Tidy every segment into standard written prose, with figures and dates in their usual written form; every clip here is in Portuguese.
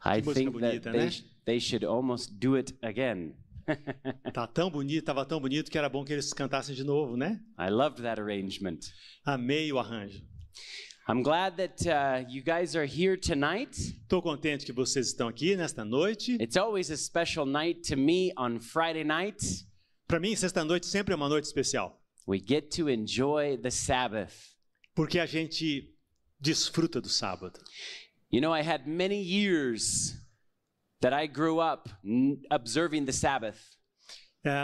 I música think bonita, that né? they should almost do it again. Tá tão bonito, tava tão bonito que era bom que eles cantassem de novo, né? I loved that arrangement. Amei o arranjo. I'm glad that you guys are here tonight. Estou contente que vocês estão aqui nesta noite. It's always a special night to me on Friday night. Para mim, sexta-noite sempre é uma noite especial, We get to enjoy the Sabbath. porque a gente desfruta do sábado. You know, I had many years that I grew up observing the Sabbath.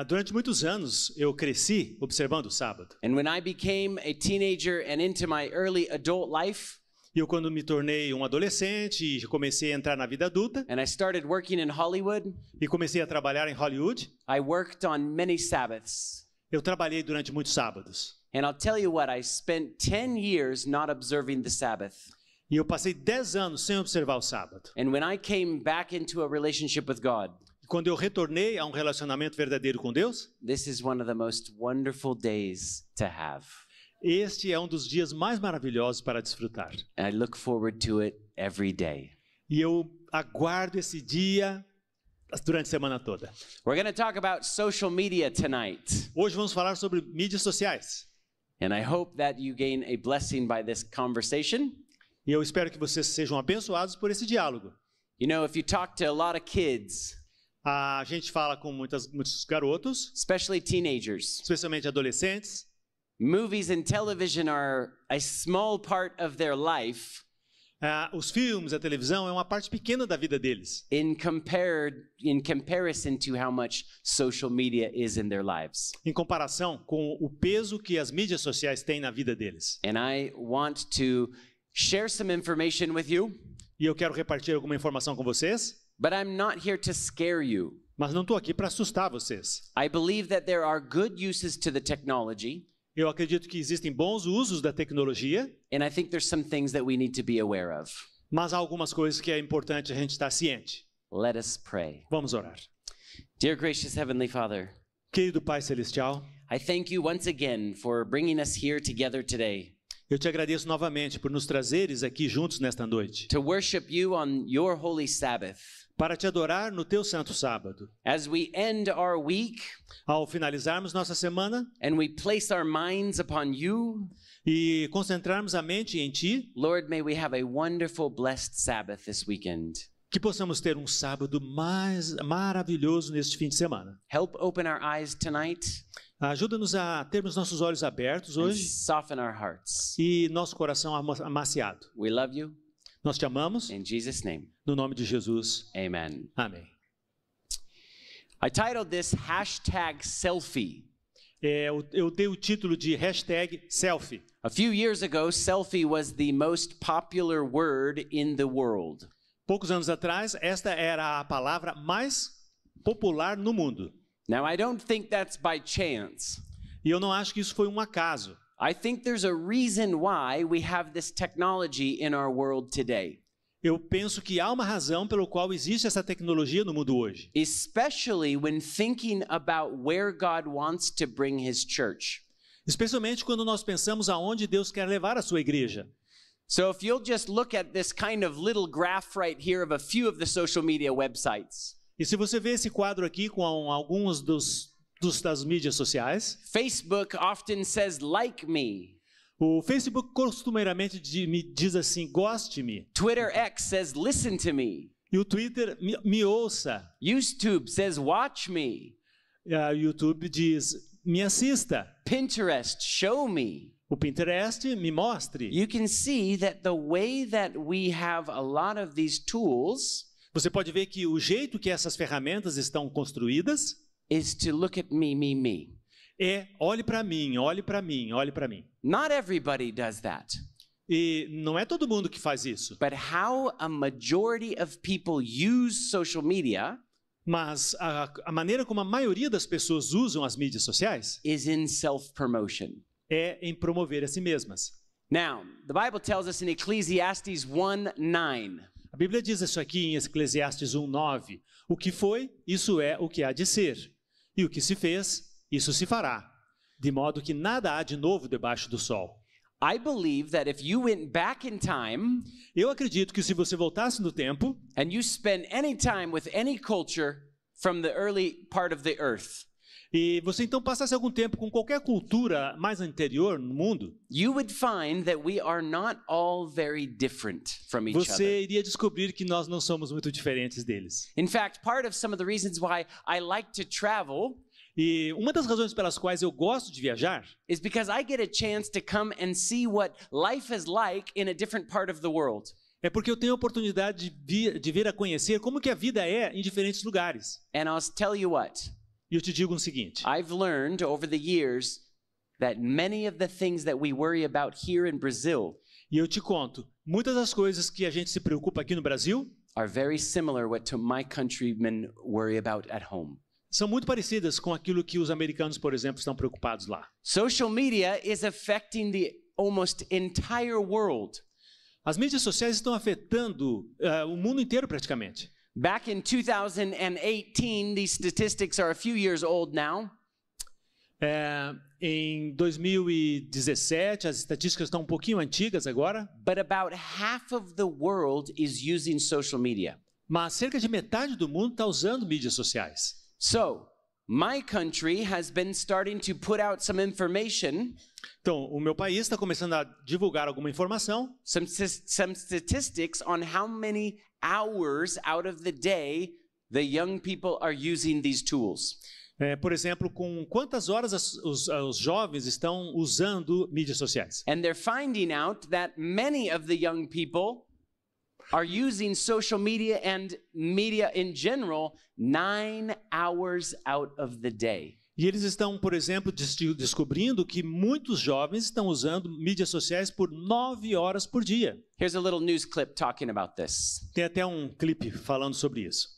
Durante muitos anos, eu cresci observando o sábado. And when I became a teenager and into my early adult life, E eu, quando me tornei um adolescente e comecei a entrar na vida adulta, and I started working in Hollywood, e comecei a trabalhar em Hollywood, I worked on many Sabbaths. eu trabalhei durante muitos sábados. And I'll tell you what, I spent 10 years not observing the Sabbath. E eu passei 10 anos sem observar o sábado. And when I came back into a relationship with God, E quando eu retornei a um relacionamento verdadeiro com Deus, this is one of the most wonderful days to have. este é um dos dias mais maravilhosos para desfrutar. And I look forward to it every day. E eu aguardo esse dia durante a semana toda. We're going to talk about social media tonight. Hoje vamos falar sobre mídias sociais. And I hope that you gain a blessing by this conversation. E eu espero que vocês sejam abençoados por esse diálogo. You know, if you talk to a lot of kids, A gente fala com muitos garotos, especially teenagers, especialmente adolescentes. movies and television are a small part of their life Os filmes, a televisão é uma parte pequena da vida deles, in comparison to how much social media is in their lives. em comparação com o peso que as mídias sociais têm na vida deles. And I want to share some information with you, E eu quero repartir alguma informação com vocês, but I'm not here to scare you. mas não estou aqui para assustar vocês. I believe that there are good uses to the technology, Eu acredito que existem bons usos da tecnologia, and I think there's some things that we need to be aware of. mas há algumas coisas que é importante a gente estar ciente. Let us pray. Vamos orar. Dear gracious Heavenly Father, Querido Pai Celestial, I thank you once again for bringing us here together today eu te agradeço novamente por nos trazeres aqui juntos nesta noite, to worship you on your holy Sabbath. para te adorar no teu santo sábado. As we end our week Ao finalizarmos nossa semana and we place our minds upon you, e concentrarmos a mente em ti, Lord, may we have a wonderful, blessed Sabbath this weekend. que possamos ter um sábado mais maravilhoso neste fim de semana. Help open our eyes tonight Ajuda-nos a termos nossos olhos abertos and hoje soften our hearts. e nosso coração amaciado. We love you. Nós te amamos, In Jesus' name, no nome de Jesus. amen. Amém. I titled this hashtag selfie. Eu dei o título de hashtag selfie. A few years ago, selfie was the most popular word in the world. Poucos anos atrás, esta era a palavra mais popular no mundo. Now, I don't think that's by chance. E eu não acho que isso foi um acaso. I think there's a reason why we have this technology in our world today, Eu penso que há uma razão pelo qual existe essa tecnologia no mundo hoje. especially when thinking about where God wants to bring his church. Especialmente quando nós pensamos aonde Deus quer levar a sua igreja. So if you'll just look at this kind of little graph right here of a few of the social media websites. E se você vê esse quadro aqui com alguns das mídias sociais, Facebook often says, like me. o Facebook costumeiramente me diz assim, goste-me. Twitter X says, listen to me. E o Twitter, me ouça. YouTube says, watch me. O YouTube diz, me assista. Pinterest, show me. O Pinterest, me mostre. You can see that the way that we have a lot of these tools Você pode ver que o jeito que essas ferramentas estão construídas is to look at me, me, me. é olhe para mim, olhe para mim, olhe para mim. Not everybody does that. E não é todo mundo que faz isso. But how a majority of people use social media Mas a maneira como a maioria das pessoas usam as mídias sociais is in self-promotion. é em promover a si mesmas. Now, the Bible tells us in Ecclesiastes 1:9. A Bíblia diz isso aqui em Eclesiastes 1:9. O que foi, isso é o que há de ser. E o que se fez, isso se fará. De modo que nada há de novo debaixo do sol. I believe that if you went back in time Eu acredito que se você voltasse no tempo and you spend any time with any culture from the early part of the earth, e você então passasse algum tempo com qualquer cultura mais anterior no mundo, you would find that we are not all very different from each other. você iria descobrir que nós não somos muito diferentes deles. In fact, part of some of the reasons why I like to travel E uma das razões pelas quais eu gosto de viajar is because I get a chance to come and see what life is like in a different part of the world. é porque eu tenho a oportunidade de vir a conhecer como que a vida é em diferentes lugares. And I'll tell you what, E eu te digo o seguinte, I've learned over the years that many of the things that we worry about here in Brazil e eu te conto, muitas das coisas que a gente se preocupa aqui no Brasil are very similar what to my countrymen worry about at home. são muito parecidas com aquilo que os americanos, por exemplo, estão preocupados lá. Social media is affecting the almost entire world. As mídias sociais estão afetando o mundo inteiro praticamente. Back in 2018, these statistics are a few years old now. Em 2017, as estatísticas estão um pouquinho antigas agora, But about half of the world is using social media. mas cerca de metade do mundo está usando mídias sociais. So, my country has been starting to put out some information, Então, o meu país está começando a divulgar alguma informação, some statistics on how many hours out of the day the young people are using these tools. por exemplo, com quantas horas os jovens estão usando mídias sociais. And they're finding out that many of the young people are using social media and media in general 9 hours out of the day. E eles estão, por exemplo, descobrindo que muitos jovens estão usando mídias sociais por 9 horas por dia. Here's a little news clip talking about this. Tem até um clipe falando sobre isso.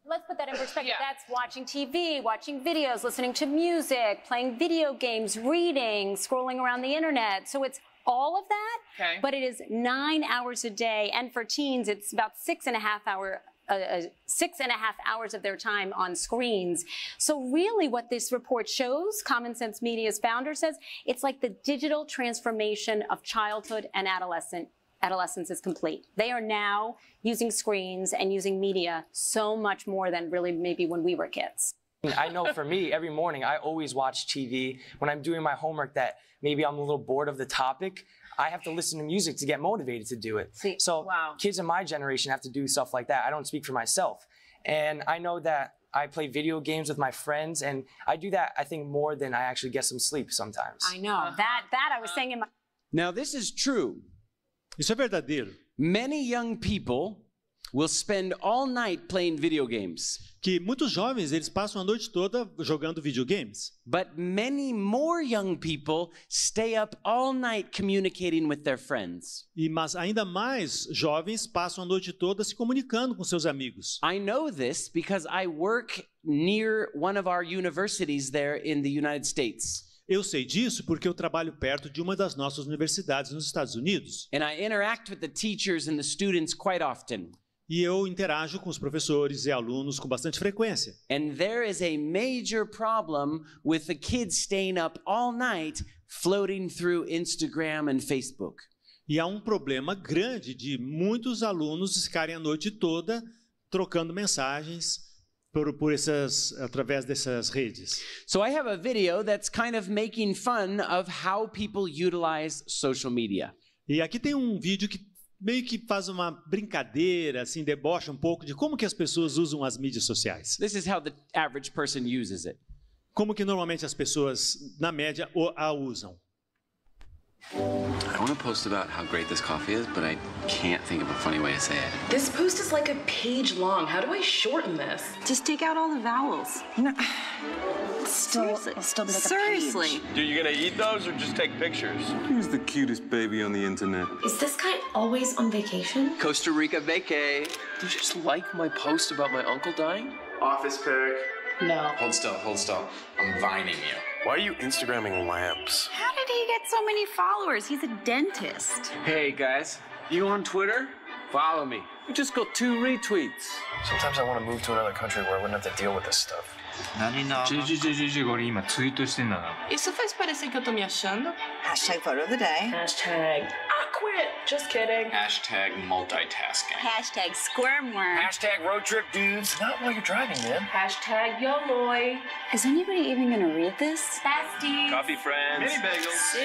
Let's put that in perspective. That's watching TV, watching videos, listening to music, playing video games, reading, scrolling around the internet. So it's all of that, Okay. but it is 9 hours a day. And for teens, it's about 6.5 hours of their time on screens. So really what this report shows, Common Sense Media's founder says, it's like the digital transformation of childhood and adolescence is complete. They are now using screens and using media so much more than really maybe when we were kids. I know for me, every morning I always watch TV. When I'm doing my homework that maybe I'm a little bored of the topic, I have to listen to music to get motivated to do it. See, so wow. kids in my generation have to do stuff like that. I don't speak for myself. And I know that I play video games with my friends, and I do that, I think, more than I actually get some sleep sometimes. I know. That I was saying in my... Now, this is true. Isso é verdadeiro. Many young people will spend all night playing video games, Que muitos jovens, eles passam a noite toda jogando videogames. but many more young people stay up all night communicating with their friends. Mas ainda mais jovens passam a noite toda se comunicando com seus amigos. I know this because I work near one of our universities there in the United States. Eu sei disso porque eu trabalho perto de uma das nossas universidades nos Estados Unidos. And I interact with the teachers and the students quite often. E eu interajo com os professores e alunos com bastante frequência. And there is a major problem with the kids staying up all night floating through Instagram and Facebook. E há um problema grande de muitos alunos ficarem a noite toda trocando mensagens através dessas redes. So I have a video that's kind of making fun of how people utilize social media. E aqui tem um vídeo que meio que faz uma brincadeira, assim, debocha um pouco de como que as pessoas usam as mídias sociais. This is how the average person uses it. Como que normalmente as pessoas, na média, a usam. I want to post about how great this coffee is, but I can't think of a funny way to say it. This post is like a page long. How do I shorten this? Just take out all the vowels. No. Seriously. It'll still be like a Seriously. page. Dude, you gonna eat those or just take pictures? Who's the cutest baby on the internet? Is this guy always on vacation? Costa Rica vacay. Do you just like my post about my uncle dying? Office pic. No. Hold still. I'm vining you. Why are you Instagramming lamps? How did he get so many followers? He's a dentist. Hey guys, you on Twitter? Follow me. You just got 2 retweets. Sometimes I want to move to another country where I wouldn't have to deal with this stuff. Isso faz parecer que eu tô me achando? Hashtag photo of the day. Hashtag I quit. Just kidding. Hashtag multitasking. Hashtag squirmworm. Hashtag road trip dudes. Not while you're driving, man. Hashtag YOLOI. Is anybody even gonna read this? Besties. Coffee friends. Mini bagels.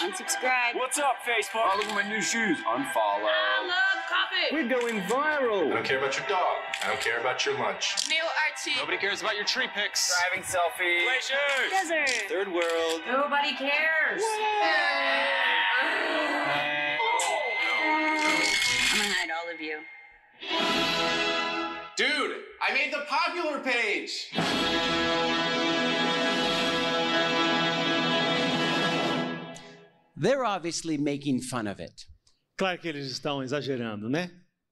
Unsubscribe. What's up, Facebook? Oh, look at my new shoes. Unfollow. I love coffee. We're going viral. I don't care about your dog. I don't care about your lunch. Neil Archie. Nobody cares about your tree pics. Driving selfie. Glaciers. Desert. Third world. Nobody cares. I'm gonna hide all of you. Dude, I made the popular page. They're obviously making fun of it. Claro que eles estão exagerando, né?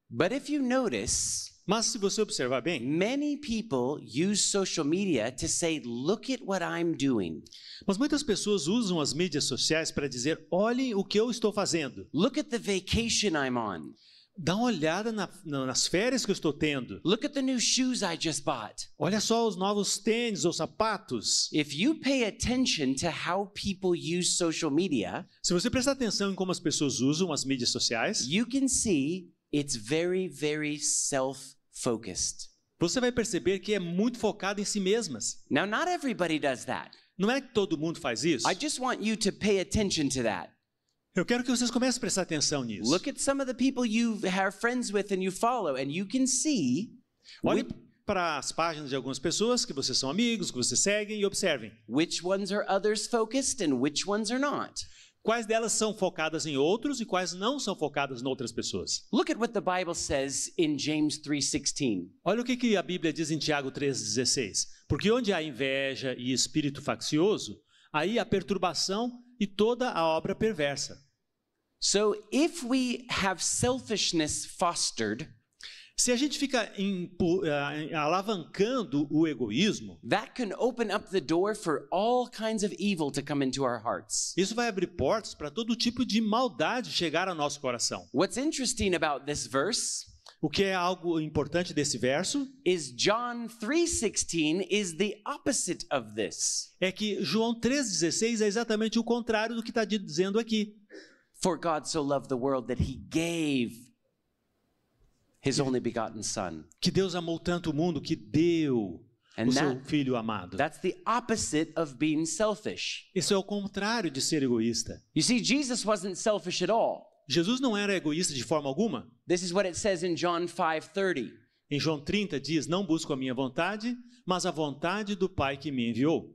But if you notice, Mas se você observar bem, many people use social media to say, look at what I'm doing. mas muitas pessoas usam as mídias sociais para dizer, olhem o que eu estou fazendo. Look at the vacation I'm on. Dá uma olhada nas férias que eu estou tendo. Look at the new shoes I just bought. Olha só os novos tênis ou sapatos. If you pay attention to how people use social media, Se você prestar atenção em como as pessoas usam as mídias sociais, you can see it's very, very self-focused. você vai perceber que é muito focado em si mesmas. Now, not everybody does that. Não é que todo mundo faz isso? I just want you to pay attention to that. Eu quero que vocês comecem a prestar atenção nisso. Look at some of the people you are friends with and you follow, and you can see Olhe para as páginas de algumas pessoas que vocês são amigos, que vocês seguem e observem. which ones are others focused and which ones are not. Quais delas são focadas em outros e quais não são focadas em outras pessoas. Look at what the Bible says in James 3:16. Olha o que a Bíblia diz em Tiago 3,16. Porque onde há inveja e espírito faccioso, aí há perturbação e toda a obra perversa. So if we have selfishness fostered, Se a gente fica alavancando o egoísmo, that can open up the door for all kinds of evil to come into our hearts. isso vai abrir portas para todo tipo de maldade chegar ao nosso coração. What's interesting about this verse O que é algo importante desse verso is John 3:16 is the opposite of this. é que João 3,16 é exatamente o contrário do que está dizendo aqui. For God so loved the world that he gave his only begotten son. Que Deus amou tanto o mundo que deu And o seu Filho amado. That's the opposite of being selfish. Isso é o contrário de ser egoísta. You see, Jesus wasn't selfish at all. Jesus não era egoísta de forma alguma. This is what it says in John 5:30. Em João 30 diz, não busco a minha vontade, mas a vontade do Pai que me enviou.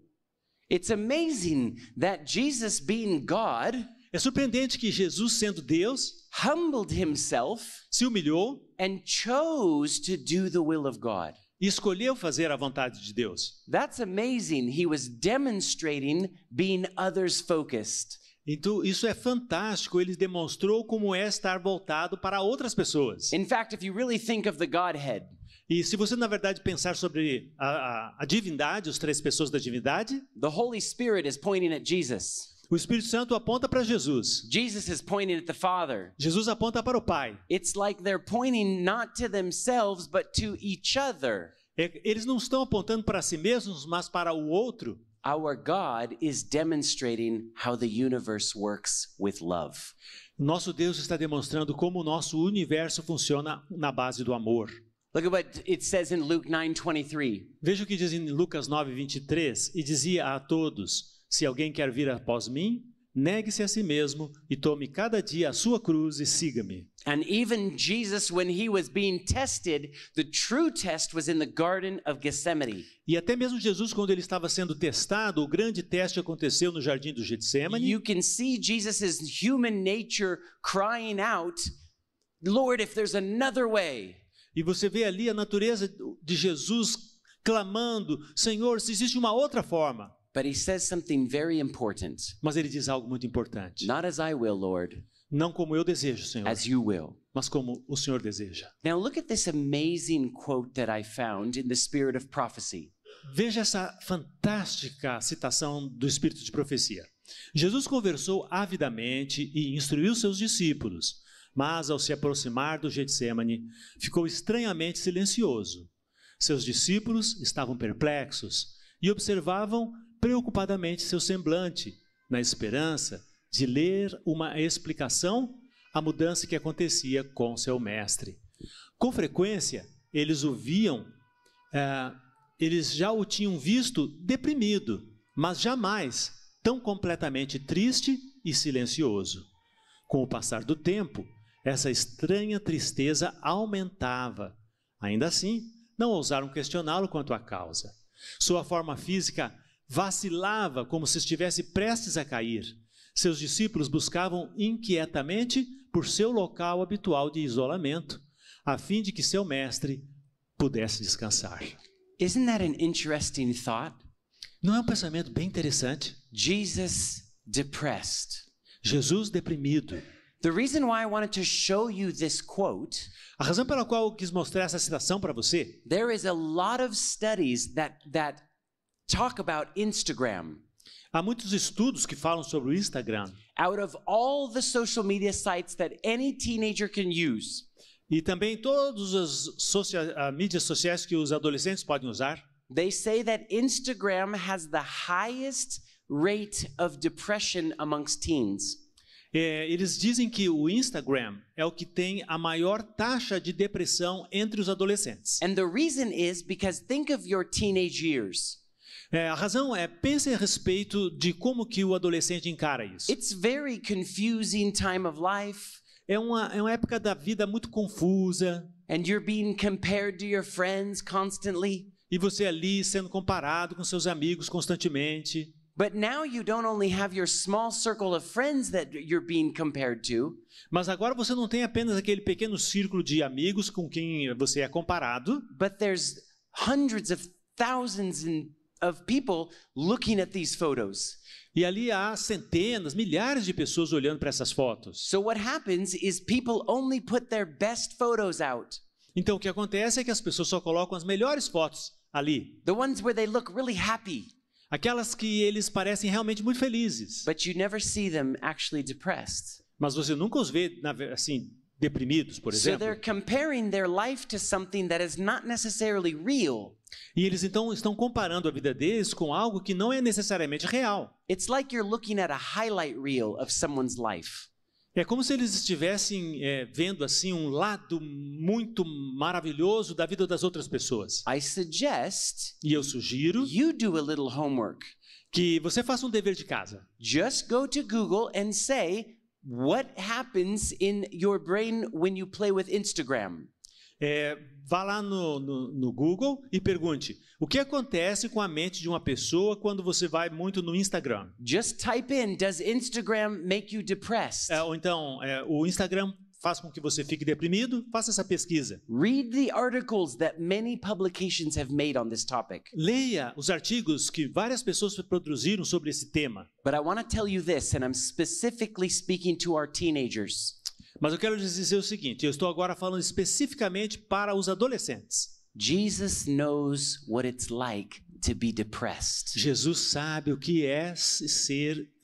It's amazing that Jesus, being God, É surpreendente que Jesus, sendo Deus, humbled himself se humilhou and chose to do the will of God. e escolheu fazer a vontade de Deus. That's amazing. He was demonstrating being others focused. Então, isso é fantástico. Ele demonstrou como é estar voltado para outras pessoas. In fact, if you really think of the Godhead, E se você, na verdade, pensar sobre a divindade, as três pessoas da divindade, the Holy Spirit is pointing at Jesus. o Espírito Santo aponta para Jesus. Jesus is pointing at the Father. Jesus aponta para o Pai. It's like they're pointing not to themselves, but to each other. Eles não estão apontando para si mesmos, mas para o outro. Our God is demonstrating how the universe works with love. Nosso Deus está demonstrando como o nosso universo funciona na base do amor. Look at what it says in Luke 9:23. Veja o que diz em Lucas 9:23. E dizia a todos, se alguém quer vir após mim, negue-se a si mesmo e tome cada dia a sua cruz e siga-me. And even Jesus, when he was being tested, the true test was in the Garden of Gethsemane. E até mesmo Jesus, quando ele estava sendo testado, o grande teste aconteceu no jardim do Getsemane. You can see Jesus' human nature crying out, Lord, if there's another way. E você vê ali a natureza de Jesus clamando, Senhor, se existe uma outra forma. But he says something very important. Mas ele diz algo muito importante. Not as I will, Lord, Não como eu desejo, Senhor, as you will. mas como o Senhor deseja. Now look at this amazing quote that I found in the Spirit of Prophecy. Veja essa fantástica citação do Espírito de Profecia. Jesus conversou avidamente e instruiu seus discípulos, mas ao se aproximar do Getsemane, ficou estranhamente silencioso. Seus discípulos estavam perplexos e observavam preocupadamente seu semblante, na esperança de ler uma explicação à mudança que acontecia com seu mestre. Com frequência, eles já o tinham visto deprimido, mas jamais tão completamente triste e silencioso. Com o passar do tempo, essa estranha tristeza aumentava. Ainda assim, não ousaram questioná-lo quanto à causa. Sua forma física vacilava como se estivesse prestes a cair. Seus discípulos buscavam inquietamente por seu local habitual de isolamento, a fim de que seu mestre pudesse descansar. Isn't that an interesting thought? Não é um pensamento bem interessante? Jesus depressed. Jesus deprimido. The reason why I wanted to show you this quote, a razão pela qual eu quis mostrar essa citação para você, there is a lot of studies that talk about Instagram. Há muitos estudos que falam sobre o Instagram. Out of all the social media sites that any teenager can use. E também todas as mídias sociais que os adolescentes podem usar. They say that Instagram has the highest rate of depression amongst teens. Eles dizem que o Instagram é o que tem a maior taxa de depressão entre os adolescentes. And the reason is because think of your teenage years. A razão é, pense a respeito de como que o adolescente encara isso. It's very confusing time of life. É uma época da vida muito confusa. And you're being compared to your friends constantly. E você ali sendo comparado com seus amigos constantemente. But now you don't only have your small circle of friends that you're being compared to. Mas agora você não tem apenas aquele pequeno círculo de amigos com quem você é comparado. But there's hundreds of thousands of people looking at these photos. E ali há centenas, milhares de pessoas olhando para essas fotos. So what happens is people only put their best photos out. Então o que acontece é que as pessoas só colocam as melhores fotos ali. The ones where they look really happy. Aquelas que eles parecem realmente muito felizes. But you never see them actually depressed. Mas você nunca os vê assim deprimidos, por exemplo. So they're comparing their life to something that is not necessarily real. E eles então estão comparando a vida deles com algo que não é necessariamente real. It's like you're looking at a highlight reel of someone's life. É como se eles estivessem vendo assim um lado muito maravilhoso da vida das outras pessoas. I suggest e eu sugiro you do a little homework. Que você faça um dever de casa. Just go to Google and say what happens in your brain when you play with Instagram. Vá lá no Google e pergunte o que acontece com a mente de uma pessoa quando você vai muito no Instagram. Just type in, does Instagram make you depressed? Ou então, o Instagram faz com que você fique deprimido? Faça essa pesquisa. Read the articles that many publications have made on this topic. Leia os artigos que várias pessoas produziram sobre esse tema. But I want to tell you this, and I'm specifically speaking to our teenagers. Mas eu quero lhes dizer o seguinte, eu estou agora falando especificamente para os adolescentes. Jesus knows what it's like to be depressed. Jesus sabe o que é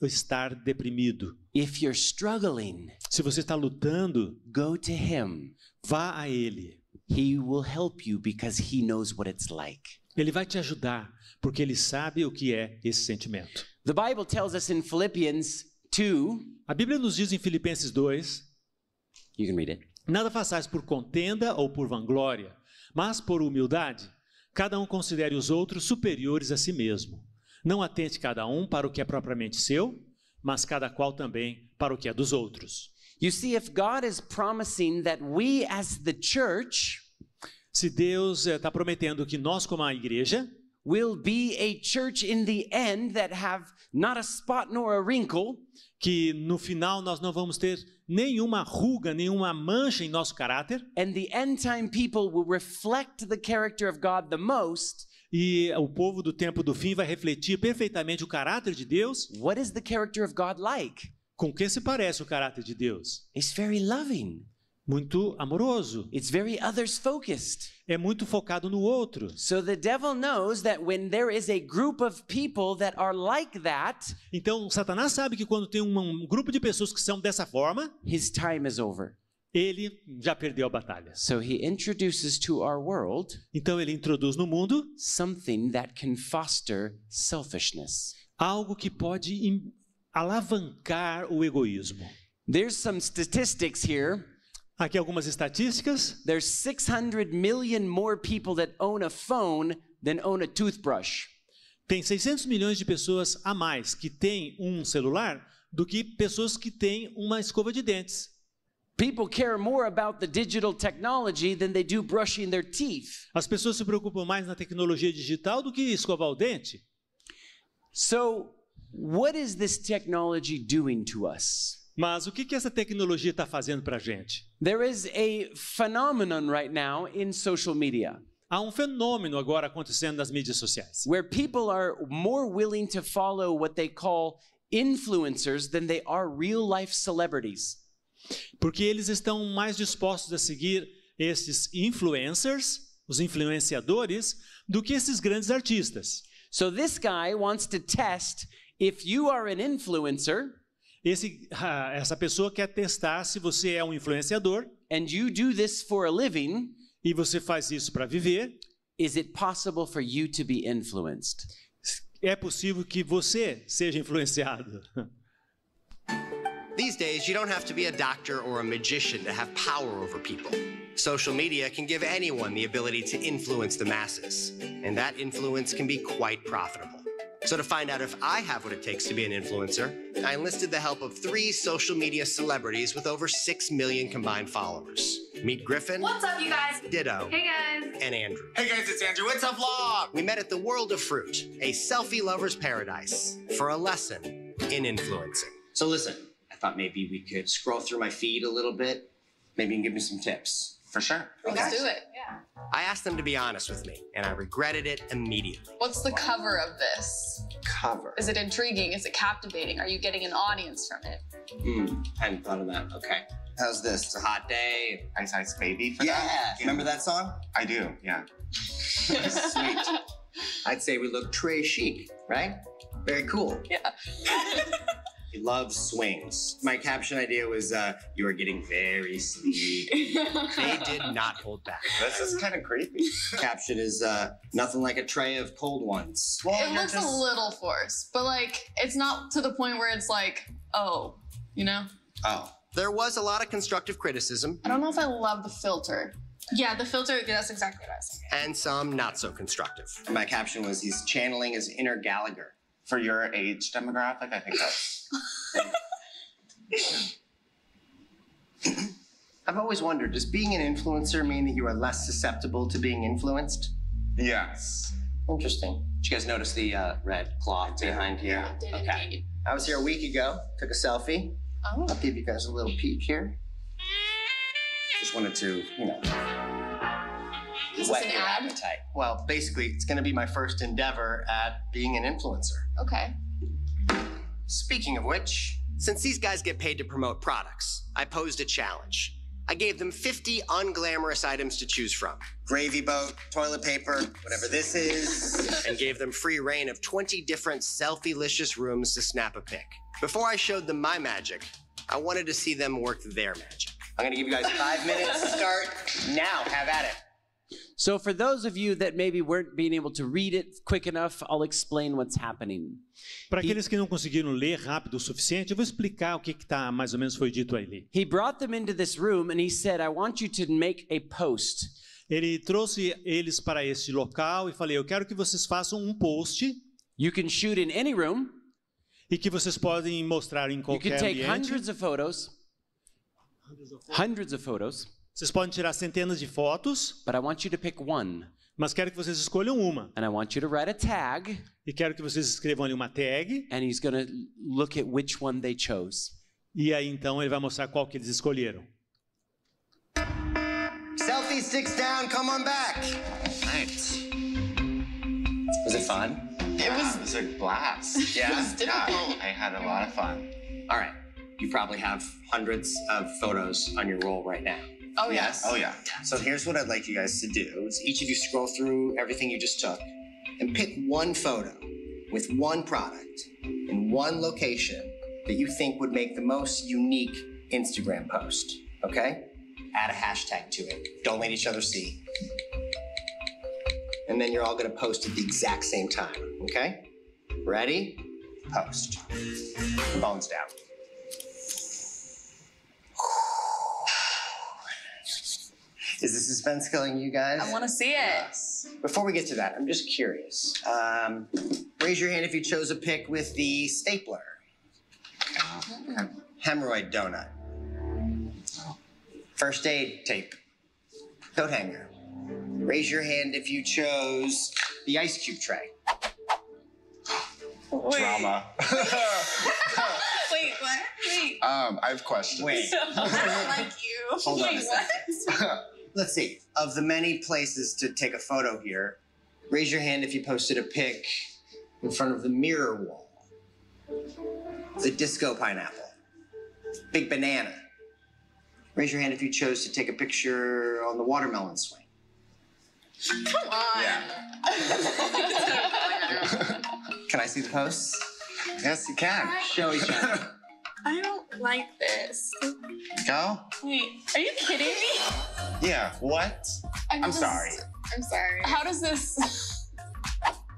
estar deprimido. If you're struggling, se você está lutando, go to him. Vá a ele. He will help you because he knows what it's like. Ele vai te ajudar porque ele sabe o que é esse sentimento. The Bible tells us in Philippians 2. A Bíblia nos diz em Filipenses 2. You can read it. Nada façais por contenda ou por vanglória, mas por humildade. Cada um considere os outros superiores a si mesmo. Não atente cada um para o que é propriamente seu, mas cada qual também para o que é dos outros. You see, if God is promising that we as the church, se Deus está prometendo que nós como a igreja will be a church in the end that have not a spot nor a wrinkle, que no final nós não vamos ter nenhuma ruga, nenhuma mancha em nosso caráter. And the end time people will reflect the character of God the most. E o povo do tempo do fim vai refletir perfeitamente o caráter de Deus. What is the character of God like? Com que se parece o caráter de Deus? It's very loving. Muito amoroso. It's very others focused. É muito focado no outro. So the devil knows that when there is a group of people that are like that, então Satanás sabe que quando tem um grupo de pessoas que são dessa forma, his time is over. ele já perdeu a batalha. So he introduces to our world Então ele introduz no mundo something that can foster selfishness. algo que pode alavancar o egoísmo. There's some statistics here. Aqui algumas estatísticas. There's 600 million more people that own a phone than own a toothbrush. Tem 600 milhões de pessoas a mais que têm um celular do que pessoas que têm uma escova de dentes. People care more about the digital technology than they do brushing their teeth. As pessoas se preocupam mais na tecnologia digital do que escovar o dente. So, what is this technology doing to us? Mas o que essa tecnologia está fazendo para a gente? There is a phenomenon right now in social media Há um fenômeno agora acontecendo nas mídias sociais, where people are more willing to follow what they call influencers than they are real-life celebrities. porque eles estão mais dispostos a seguir esses influencers, os influenciadores, do que esses grandes artistas. So this guy wants to test if you are an influencer Essa pessoa quer testar se você é um influenciador and you do this for a living, e você faz isso para viver. is it possible for you to be influenced? É possível que você seja influenciado. These days, you don't have to be a doctor or a magician to have power over people. Social media can give anyone the ability to influence the masses, and that influence can be quite profitable. So to find out if I have what it takes to be an influencer, I enlisted the help of 3 social media celebrities with over 6 million combined followers. Meet Griffin. What's up, you guys? Ditto. Hey, guys. And Andrew. Hey guys, it's Andrew. It's a vlog. We met at the World of Fruit, a selfie lover's paradise, for a lesson in influencing. So listen, I thought maybe we could scroll through my feed a little bit. Maybe you can give me some tips. For sure. Let's do it. Yeah. I asked them to be honest with me, and I regretted it immediately. What's the cover of this? Cover. Is it intriguing? Is it captivating? Are you getting an audience from it? Hadn't thought of that. Okay. How's this? It's a hot day. Ice Ice Baby for Yeah. that? Remember that song? I do, yeah. Sweet. I'd say we look très chic, right? Very cool. Yeah. He loves swings. My caption idea was, you are getting very sleek. They did not hold back. This is kind of creepy. Caption is, nothing like a tray of cold ones. It looks a little forced, but like, it's not to the point where it's like, oh, you know? Oh. There was a lot of constructive criticism. I don't know if I love the filter. Yeah, the filter, that's exactly what I was thinking. And some not so constructive. My caption was, he's channeling his inner Gallagher. For your age demographic, I think that's... I've always wondered, does being an influencer mean that you are less susceptible to being influenced? Yes. Interesting. Did you guys notice the red cloth behind here? I did Okay. indeed. I was here a week ago, took a selfie. Oh. I'll give you guys a little peek here. Just wanted to, Is whet this an your ad? appetite. Well, basically, it's going to be my first endeavor at being an influencer. Okay. Speaking of which, since these guys get paid to promote products, I posed a challenge. I gave them 50 unglamorous items to choose from. Gravy boat, toilet paper, whatever this is. And gave them free reign of 20 different selfie-licious rooms to snap a pic. Before I showed them my magic, I wanted to see them work their magic. I'm going to give you guys 5 minutes to start. Now, have at it. So for those of you that maybe weren't being able to read it quick enough, I'll explain what's happening. Para aqueles que não conseguiram ler rápido o suficiente, eu vou explicar o que tá, mais ou menos foi dito ali. He brought them into this room and he said, I want you to make a post. Ele trouxe eles para este local e falei, eu quero que vocês façam um post. You can shoot in any room. E que vocês podem mostrar em You qualquer can take ambiente. hundreds of photos. Hundreds of photos. Vocês podem tirar centenas de fotos. But I want you to pick one. Mas quero que vocês escolham uma. And I want you to write a tag. E quero que vocês escrevam ali uma tag. And he's going to look at which one they chose. E aí então ele vai mostrar qual que eles escolheram. Selfie sticks down, come on back. Nice. Was it fun? It was a blast. Yeah? It was difficult. I had a lot of fun. All right. You probably have hundreds of photos on your roll right now. Oh, Yes? Oh, yeah. So here's what I'd like you guys to do is each of you scroll through everything you just took and pick one photo with one product in one location that you think would make the most unique Instagram post, okay? add a hashtag to it. Don't let each other see. And then you're all gonna post at the exact same time, okay? Ready? Post. Bones down. Is the suspense killing you guys? I want to see it. Before we get to that, I'm just curious. Raise your hand if you chose a pic with the stapler. Hemorrhoid donut. First aid tape. Coat hanger. Raise your hand if you chose the ice cube tray. Wait. Drama. Wait, what? Wait. I have questions. Wait. I don't like you. Hold on Wait, a second. Let's see. Of the many places to take a photo here, raise your hand if you posted a pic in front of the mirror wall. The disco pineapple. Big banana. Raise your hand if you chose to take a picture on the watermelon swing. Come on. Yeah. Can I see the posts? Yes, you can. Show each other. I don't like this. Go? Wait, are you kidding me? Yeah, what? I'm sorry. I'm sorry. How does this...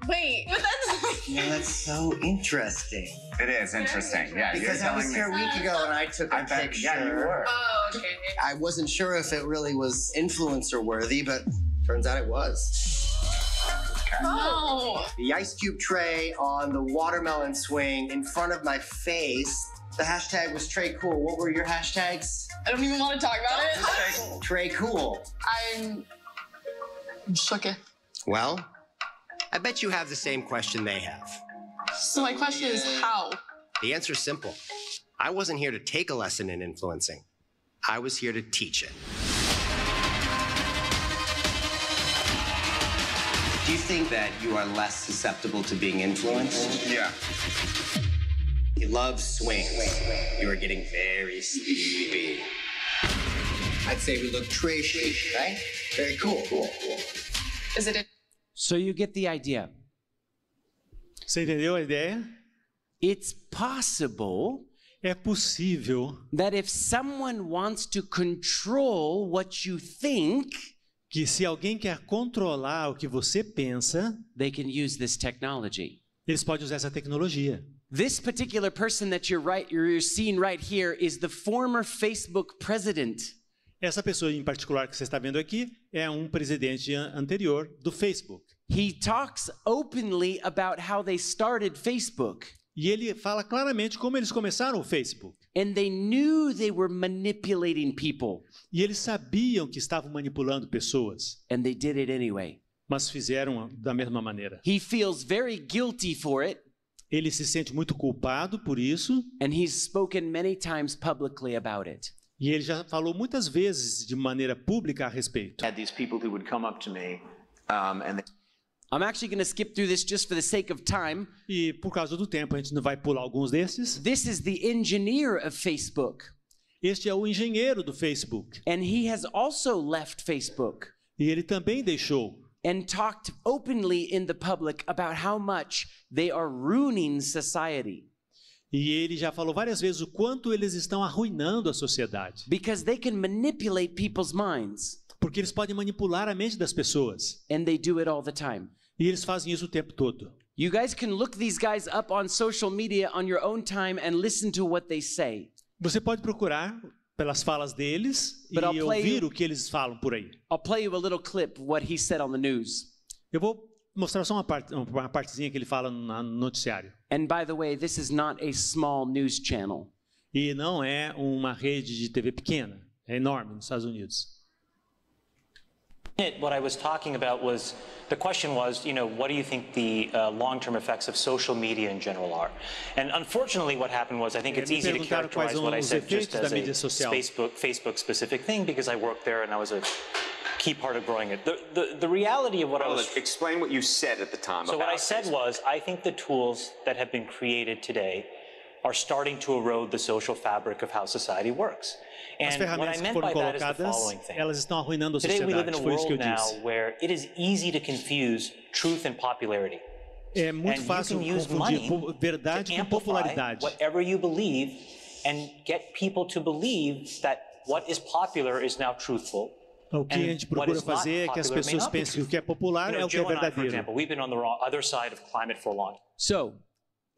Wait, but that's... Yeah, that's so interesting. It is interesting. Yeah, Because you're I was telling here me. a week ago and I took a picture. Yeah, you were. Oh, okay. I wasn't sure if it really was influencer worthy, but turns out it was. No. The ice cube tray on the watermelon swing in front of my face. The hashtag was Trey Cool. What were your hashtags? I don't even want to talk about it. Trey Cool. I'm shook. Well, I bet you have the same question they have. So my question is how? The answer's simple. I wasn't here to take a lesson in influencing. I was here to teach it. Do you think that you are less susceptible to being influenced? Yeah. You love swings. You are getting very sleepy. I'd say we look trashy, right? Very cool. Is it a... So you get the idea. Você entendeu a ideia? It's possible É possível that if someone wants to control what you think, que se alguém quer controlar o que você pensa, they can use this technology. eles podem usar essa tecnologia. This particular person that you're seeing right here is the former Facebook president. Essa pessoa em particular que você está vendo aqui é um presidente anterior do Facebook. He talks openly about how they started Facebook. E ele fala claramente como eles começaram o Facebook. And they knew they were manipulating people. E eles sabiam que estavam manipulando pessoas. And they did it anyway. Mas fizeram da mesma maneira. He feels very guilty for it. Ele se sente muito culpado por isso. And he's spoken many times publicly about it. E ele já falou muitas vezes de maneira pública a respeito. Had these people who would come up to me and I'm actually going to skip through this just for the sake of time. E por causa do tempo a gente não vai pular alguns desses. This is the engineer of Facebook. Este é o engenheiro do Facebook. And he has also left Facebook. E ele também deixou. And talked openly in the public about how much they are ruining society. E ele já falou várias vezes o quanto eles estão arruinando a sociedade. Because they can manipulate people's minds. Porque eles podem manipular a mente das pessoas. And they do it all the time. E eles fazem isso o tempo todo. You guys can look these guys up on social media on your own time and listen to what they say. Você pode procurar pelas falas deles e ouvir o que eles falam por aí. I'll play you a little clip what he said on the news. Eu vou mostrar só uma partezinha que ele fala no noticiário. And by the way, this is not a small news channel. E não é uma rede de TV pequena, é enorme nos Estados Unidos. What I was talking about was, the question was, what do you think the long-term effects of social media in general are? And unfortunately what happened was, I think it's easy to characterize what I said just as a Facebook-specific thing because I worked there and I was a key part of growing it. The reality of what I was... Explain what you said at the time. So what I said was, I think the tools that have been created today are starting to erode the social fabric of how society works. As ferramentas que foram colocadas, elas estão arruinando a sociedade. Today we live in a world now where it is easy to confuse truth and popularity. É muito fácil confundir verdade com popularidade. Whatever you believe and get people to believe that what is popular is now truthful. O que a gente procura fazer é que as pessoas pensem que o que é popular é o que é verdadeiro. We've been on the other side of climate for a long time. So,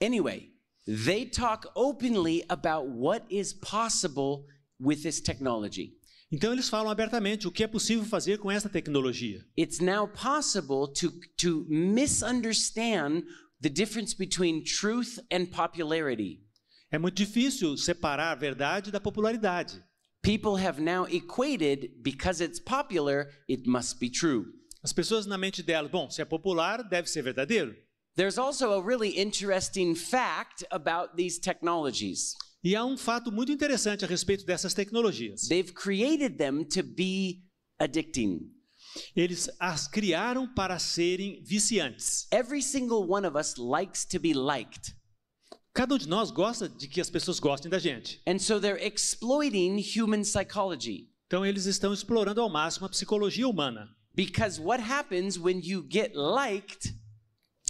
anyway, they talk openly about what is possible with this technology. Então eles falam abertamente o que é possível fazer com essa tecnologia. It's now possible to misunderstand the difference between truth and popularity. É muito difícil separar a verdade da popularidade. People have now equated, because it's popular, it must be true. As pessoas na mente delas, bom, se é popular, deve ser verdadeiro. There's also a really interesting fact about these technologies. E há fato muito interessante a respeito dessas tecnologias. They've created them to be addicting. Eles as criaram para serem viciantes. Every single one of us likes to be liked. Cada de nós gosta de que as pessoas gostem da gente. And so they're exploiting human psychology. Então eles estão explorando ao máximo a psicologia humana. Because what happens when you get liked?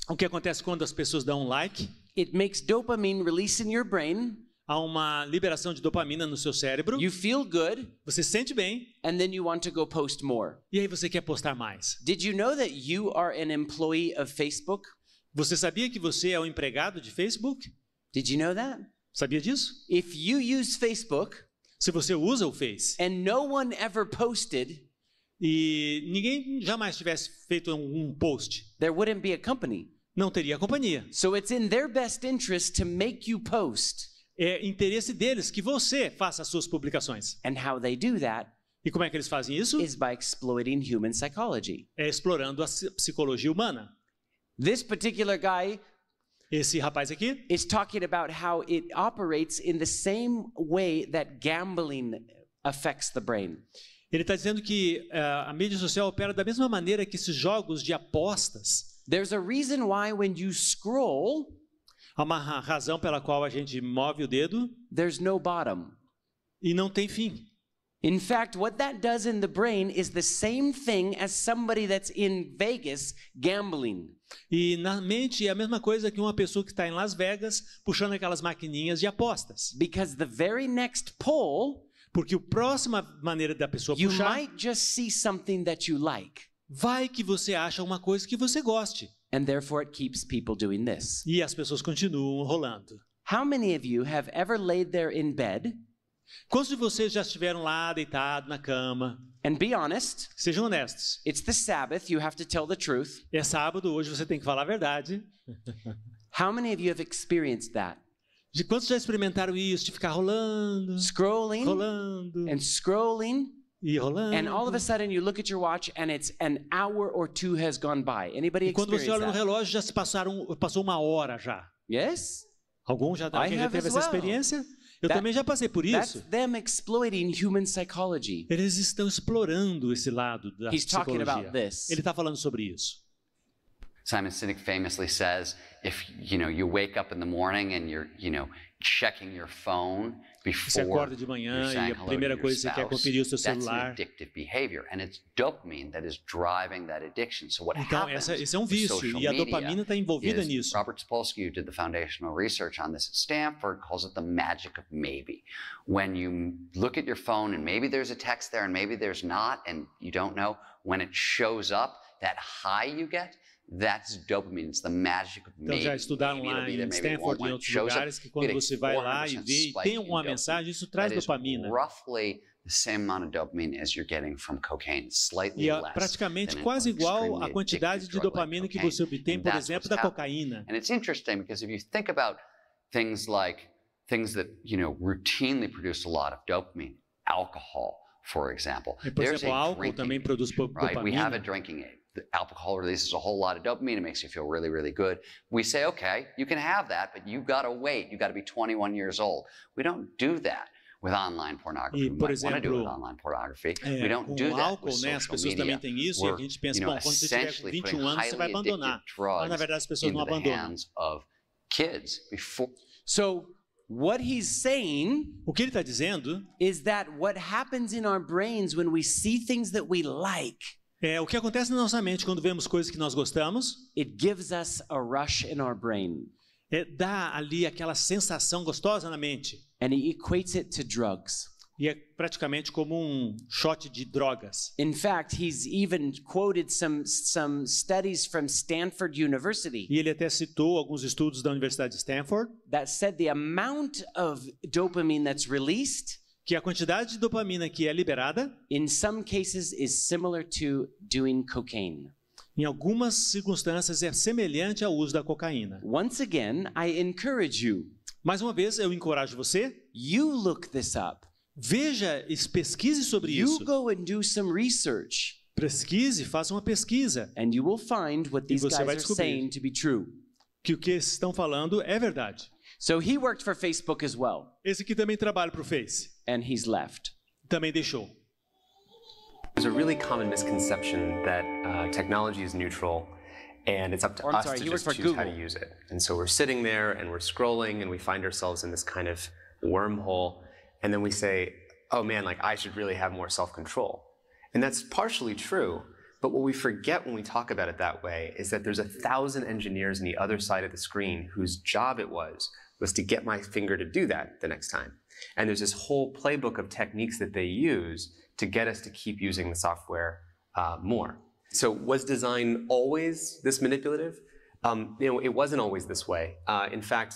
O que acontece quando as pessoas dão um like? It makes dopamine release in your brain. Há uma liberação de dopamina no seu cérebro. You feel good. Você se sente bem. And then you want to go post more. E aí você quer postar mais. Did you know that you are an employee of Facebook? Você sabia que você é um empregado de Facebook? Did you know that? Sabia disso? If you use Facebook, se você usa o Face, and no one ever posted, e ninguém jamais tivesse feito um post, there wouldn't be a company. Não teria companhia. So it's in their best interest to make you post. É interesse deles que você faça as suas publicações. And how they do that? E como é que eles fazem isso? Is by exploiting human psychology. É explorando a psicologia humana. This particular guy, esse rapaz aqui, is talking about how it operates in the same way that gambling affects the brain. Ele está dizendo que a mídia social opera da mesma maneira que esses jogos de apostas. There's a reason why when you scroll, há uma razão pela qual a gente move o dedo. There's no bottom. E não tem fim. In fact, what that does in the brain is the same thing as somebody that's in Vegas gambling. E na mente é a mesma coisa que uma pessoa que está em Las Vegas puxando aquelas maquininhas de apostas. Because the very next pull, porque a próxima maneira da pessoa puxar, you might just see something that you like. Vai que você acha uma coisa que você goste. And therefore it keeps people doing this. E as pessoas continuam rolando. How many of you have ever laid there in bed? Quantos de vocês já estiveram lá deitado na cama? And be honest. Sejam honestos. It's the Sabbath, you have to tell the truth. É sábado, hoje você tem que falar a verdade. How many of you have experienced that? De quantos já experimentaram isso, de ficar rolando, scrolling, rolando, and scrolling, e rolando. And all of a sudden you look at your watch and it's an hour or two has gone by. Anybody e quando experience você olha no that? relógio já passou uma hora já. Yes? Alguém já teve essa experiência? Eu também já passei por isso. That's them exploiting human psychology. Eles estão explorando esse lado da He's psicologia. Talking about this. Ele está falando sobre isso. Simon Sinek famously says, if you wake up in the morning and you're checking your phone before você acorda de manhã e a primeira coisa que você quer conferir o seu celular. That's an addictive behavior, and it's dopamine that is driving that addiction. So what então esse é um vício e a dopamina está envolvida nisso. Robert Sapolsky, who did the foundational research on this at Stanford, calls it the magic of maybe. When you look at your phone and maybe there's a text there and maybe there's not, and you don't know, when it shows up, that high you get, that's dopamine. It's the magic of maybe. Então já estudaram lá em Stanford e em outros lugares que quando você vai lá e vê e tem alguma mensagem, isso traz dopamina. Roughly the same amount of dopamine as you're getting from cocaine, slightly e é less. praticamente quase igual à quantidade de dopamina que você obtém, por exemplo, da cocaína. And it's interesting because if you think about things that routinely produce a lot of dopamine, alcohol, for example. Por exemplo, álcool também produz dopamina. We have a drinking aid. The alcohol releases a whole lot of dopamine. It makes you feel really, really good. We say, okay, you can have that, but you've got to wait. You've got to be 21 years old. We don't do that with online pornography. E, por exemplo, want to do it with online pornography. We don't do that álcool, with social as pessoas media. também têm isso e a gente pensa, bom, quando você tiver com 21 anos, você vai abandonar. Mas, na verdade, as pessoas não abandonam. So, what he's saying, o que ele está dizendo, is that what happens in our brains when we see things that we like, o que acontece na nossa mente quando vemos coisas que nós gostamos, it gives us a rush in our brain. Dá ali aquela sensação gostosa na mente. And he equates it to drugs. E é praticamente como um shot de drogas. In fact, he's even quoted some studies from Stanford University. E ele até citou alguns estudos da Universidade de Stanford that said the amount of dopamine that's released, que a quantidade de dopamina que é liberada, in some cases is similar to doing cocaine. Em algumas circunstâncias é semelhante ao uso da cocaína. Once again, I encourage you. Mais uma vez, eu encorajo você. You look this up. Veja, pesquise sobre isso. You go and do some research. Pesquise, faça uma pesquisa. And you will find what these guys are saying to be true. Que o que eles estão falando é verdade. So he worked for Facebook as well. Esse aqui também trabalha para o Face. And he's left. Também deixou. There's a really common misconception that technology is neutral and it's up to us to just choose how to use it. And so we're sitting there and we're scrolling and we find ourselves in this kind of wormhole. And then we say, oh man, like I should really have more self-control. And that's partially true. But what we forget when we talk about it that way is that there's 1,000 engineers on the other side of the screen whose job it was to get my finger to do that the next time. And there's this whole playbook of techniques that they use to get us to keep using the software more. So was design always this manipulative? It wasn't always this way. In fact,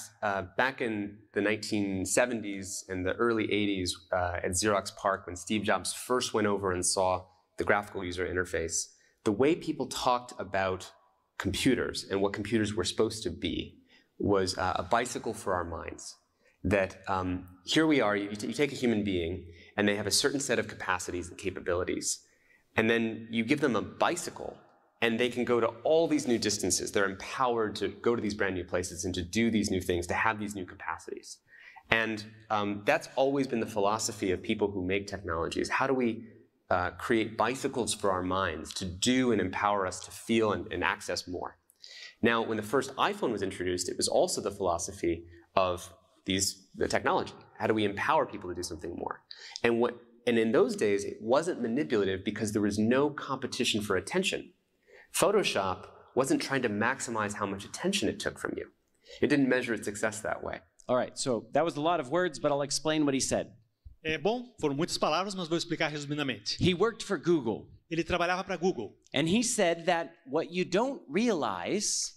back in the 1970s and the early 80s at Xerox PARC, when Steve Jobs first went over and saw the graphical user interface, the way people talked about computers and what computers were supposed to be was a bicycle for our minds. That here we are, you take a human being, and they have a certain set of capacities and capabilities, and then you give them a bicycle, and they can go to all these new distances. They're empowered to go to these brand new places and to do these new things, to have these new capacities. And that's always been the philosophy of people who make technologies. How do we create bicycles for our minds to do and empower us to feel and access more? Now, when the first iPhone was introduced, it was also the philosophy of the technology. How do we empower people to do something more? And in those days, it wasn't manipulative because there was no competition for attention. Photoshop wasn't trying to maximize how much attention it took from you. It didn't measure its success that way. All right, so that was a lot of words, but I'll explain what he said. É bom, foram muitas palavras, mas vou explicar resumidamente. He worked for Google. Ele trabalhava para Google. And he said that what you don't realize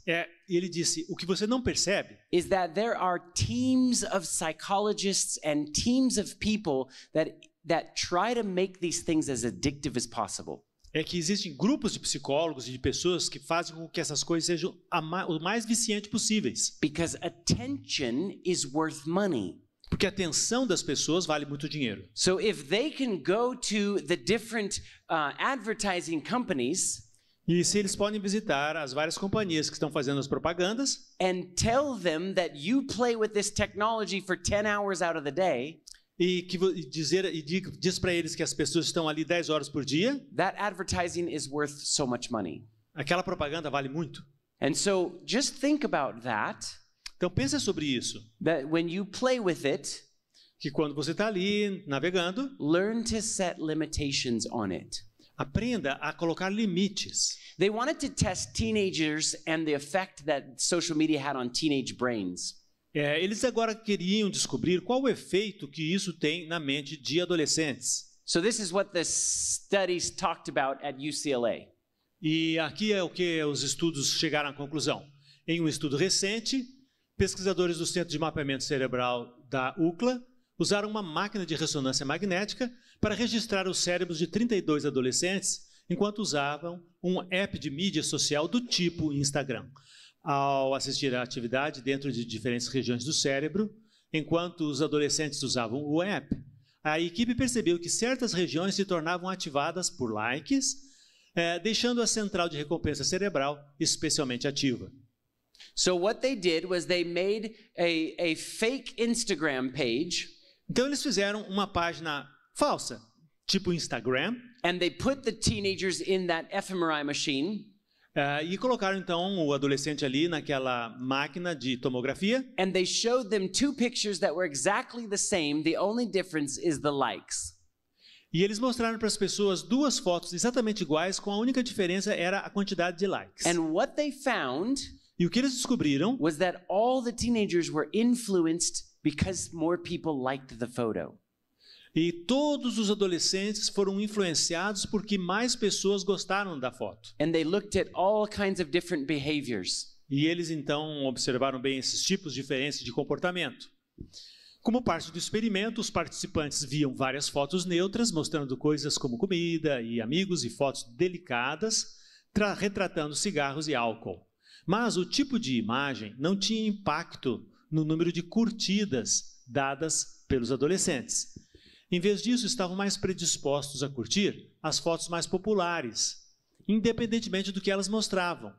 ele disse, o que você não percebe is that there are teams of psychologists and teams of people that try to make these things as addictive as possible. É que existem grupos de psicólogos e de pessoas que fazem com que essas coisas sejam o mais viciantes possíveis. Because attention is worth money. Porque a atenção das pessoas vale muito dinheiro. So if they can go to the different advertising companies, e se eles podem visitar as várias companhias que estão fazendo as propagandas, and tell them that you play with this technology for 10 hours out of the day, e diz para eles que as pessoas estão ali 10 horas por dia, that advertising is worth so much money. Aquela propaganda vale muito. And so just think about that. Então pensa sobre isso. That when you play with it, que quando você está ali navegando, learn to set limitations on it. Aprenda a colocar limites. They wanted to test teenagers and the effect that social media had on teenage brains. Eles agora queriam descobrir qual o efeito que isso tem na mente de adolescentes. So this is what the studies talked about at UCLA. E aqui é o que os estudos chegaram à conclusão. Em um estudo recente, pesquisadores do Centro de Mapeamento Cerebral da UCLA usaram uma máquina de ressonância magnética para registrar os cérebros de 32 adolescentes enquanto usavam um app de mídia social do tipo Instagram. Ao assistir à atividade dentro de diferentes regiões do cérebro, enquanto os adolescentes usavam o app, a equipe percebeu que certas regiões se tornavam ativadas por likes, deixando a central de recompensa cerebral especialmente ativa. So what they did was they made a fake Instagram page. Então eles fizeram uma página falsa, tipo Instagram. And they put the teenagers in that fMRI machine. E colocaram então o adolescente ali naquela máquina de tomografia. And they showed them two pictures that were exactly the same. The only difference is the likes. E eles mostraram para as pessoas duas fotos exatamente iguais, com a única diferença era a quantidade de likes. And what they found e o que eles descobriram was that all the teenagers were influenced because more people liked the photo. E todos os adolescentes foram influenciados porque mais pessoas gostaram da foto. And they looked at all kinds of different behaviors. E eles então observaram bem esses tipos diferentes de comportamento. Como parte do experimento, os participantes viam várias fotos neutras, mostrando coisas como comida e amigos, e fotos delicadas, retratando cigarros e álcool. Mas o tipo de imagem não tinha impacto no número de curtidas dadas pelos adolescentes. Em vez disso, estavam mais predispostos a curtir as fotos mais populares, independentemente do que elas mostravam.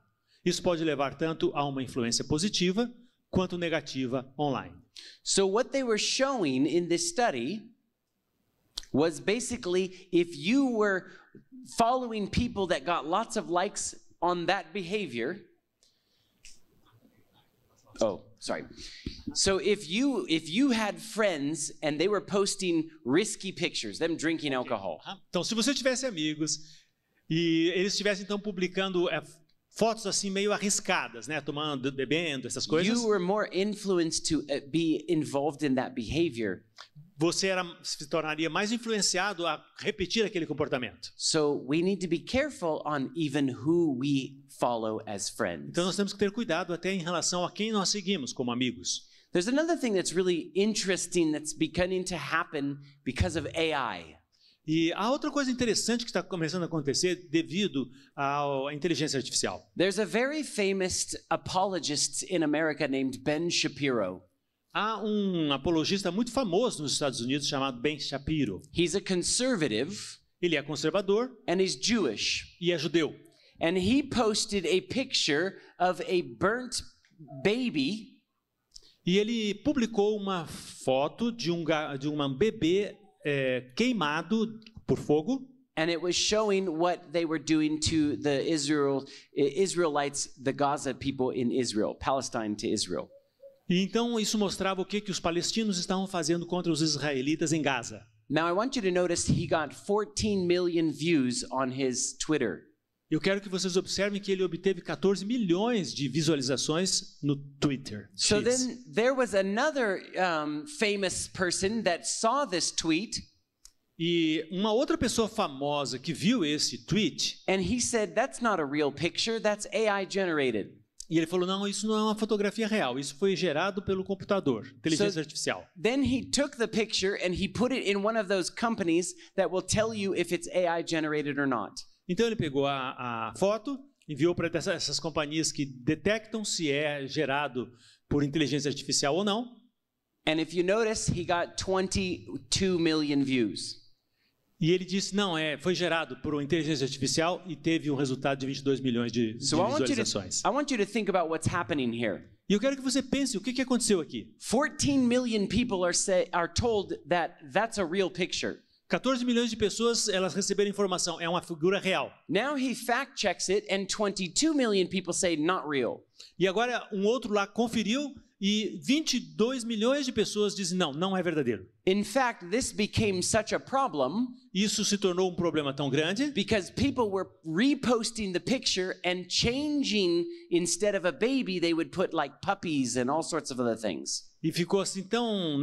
Isso pode levar tanto a uma influência positiva quanto negativa online. So what they were showing in this study was basically if you were following people that got lots of likes on that behavior. Oh, sorry. So if you had friends and they were posting risky pictures, them drinking alcohol. Então, se você tivesse amigos e eles estivessem então publicando fotos assim meio arriscadas, né, tomando, bebendo, essas coisas. You were more influenced to be involved in that behavior. Você se tornaria mais influenciado a repetir aquele comportamento. So we need to be careful on even who we follow as friends. Então nós temos que ter cuidado até em relação a quem nós seguimos como amigos. There's another thing that's really interesting that's beginning to happen because of AI. E há outra coisa interessante que está começando a acontecer devido à inteligência artificial. There's a very famous apologist in America named Ben Shapiro. Há apologista muito famoso nos Estados Unidos chamado Ben Shapiro. He's a conservative. Ele é conservador. And he's Jewish. E é judeu. And he posted a picture of a burnt baby. E ele publicou uma foto de um bebê queimado por fogo. And it was showing what they were doing to the Israelites, the Gaza people in Israel, Palestine to Israel. E então isso mostrava o que os palestinos estavam fazendo contra os israelitas em Gaza. Now I want you to notice he got 14 million views on his Twitter. Eu quero que vocês observem que ele obteve 14 milhões de visualizações no Twitter. So then there was another famous person that saw this tweet. E uma outra pessoa famosa que viu esse tweet. And he said, "That's not a real picture. That's AI generated." E ele falou, não, isso não é uma fotografia real, isso foi gerado pelo computador, inteligência artificial. Then he took the picture and he put it in one of those companies that will tell you if it's AI generated or not. Então ele pegou a foto, enviou para essas companhias que detectam se é gerado por inteligência artificial ou não. And if you notice, he got 22 million views. E ele disse, não, foi gerado por inteligência artificial e teve um resultado de 22 milhões de visualizações. I want you to think about what's happening here. E eu quero que você pense o que aconteceu aqui. 14 million people are told that that's a real picture. 14 milhões de pessoas, elas receberam informação, é uma figura real. Now he fact checks it and 22 million people say not real. E agora um outro lá conferiu e 22 milhões de pessoas dizem não é verdadeiro. In fact, this became such a problem. Isso se tornou um problema tão grande because people were reposting the picture and changing, instead of a baby, they would put like puppies and all sorts of other things. E ficou assim tão,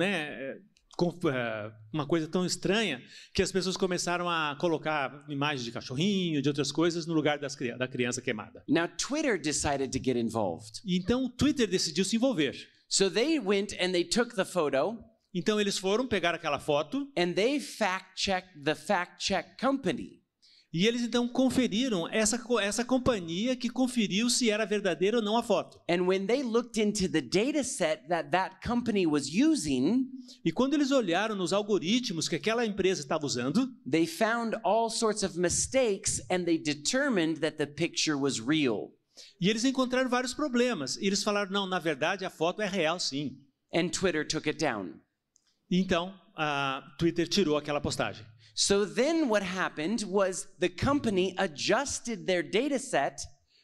uma coisa tão estranha que as pessoas começaram a colocar imagens de cachorrinho, de outras coisas no lugar da criança queimada. Now Twitter decided to get involved. Então o Twitter decidiu se envolver. So they went and they took the photo. Então eles foram pegar aquela foto. And they fact-checked the fact-check company. E eles então conferiram essa companhia que conferiu se era verdadeira ou não a foto. And when they looked into the data set that company was using, e quando eles olharam nos algoritmos que aquela empresa estava usando, they found all sorts of mistakes and they determined that the picture was real. E eles encontraram vários problemas. E eles falaram, não, na verdade a foto é real, sim. And Twitter took it down. Então, a Twitter tirou aquela postagem. So then what happened was the company adjusted their data set.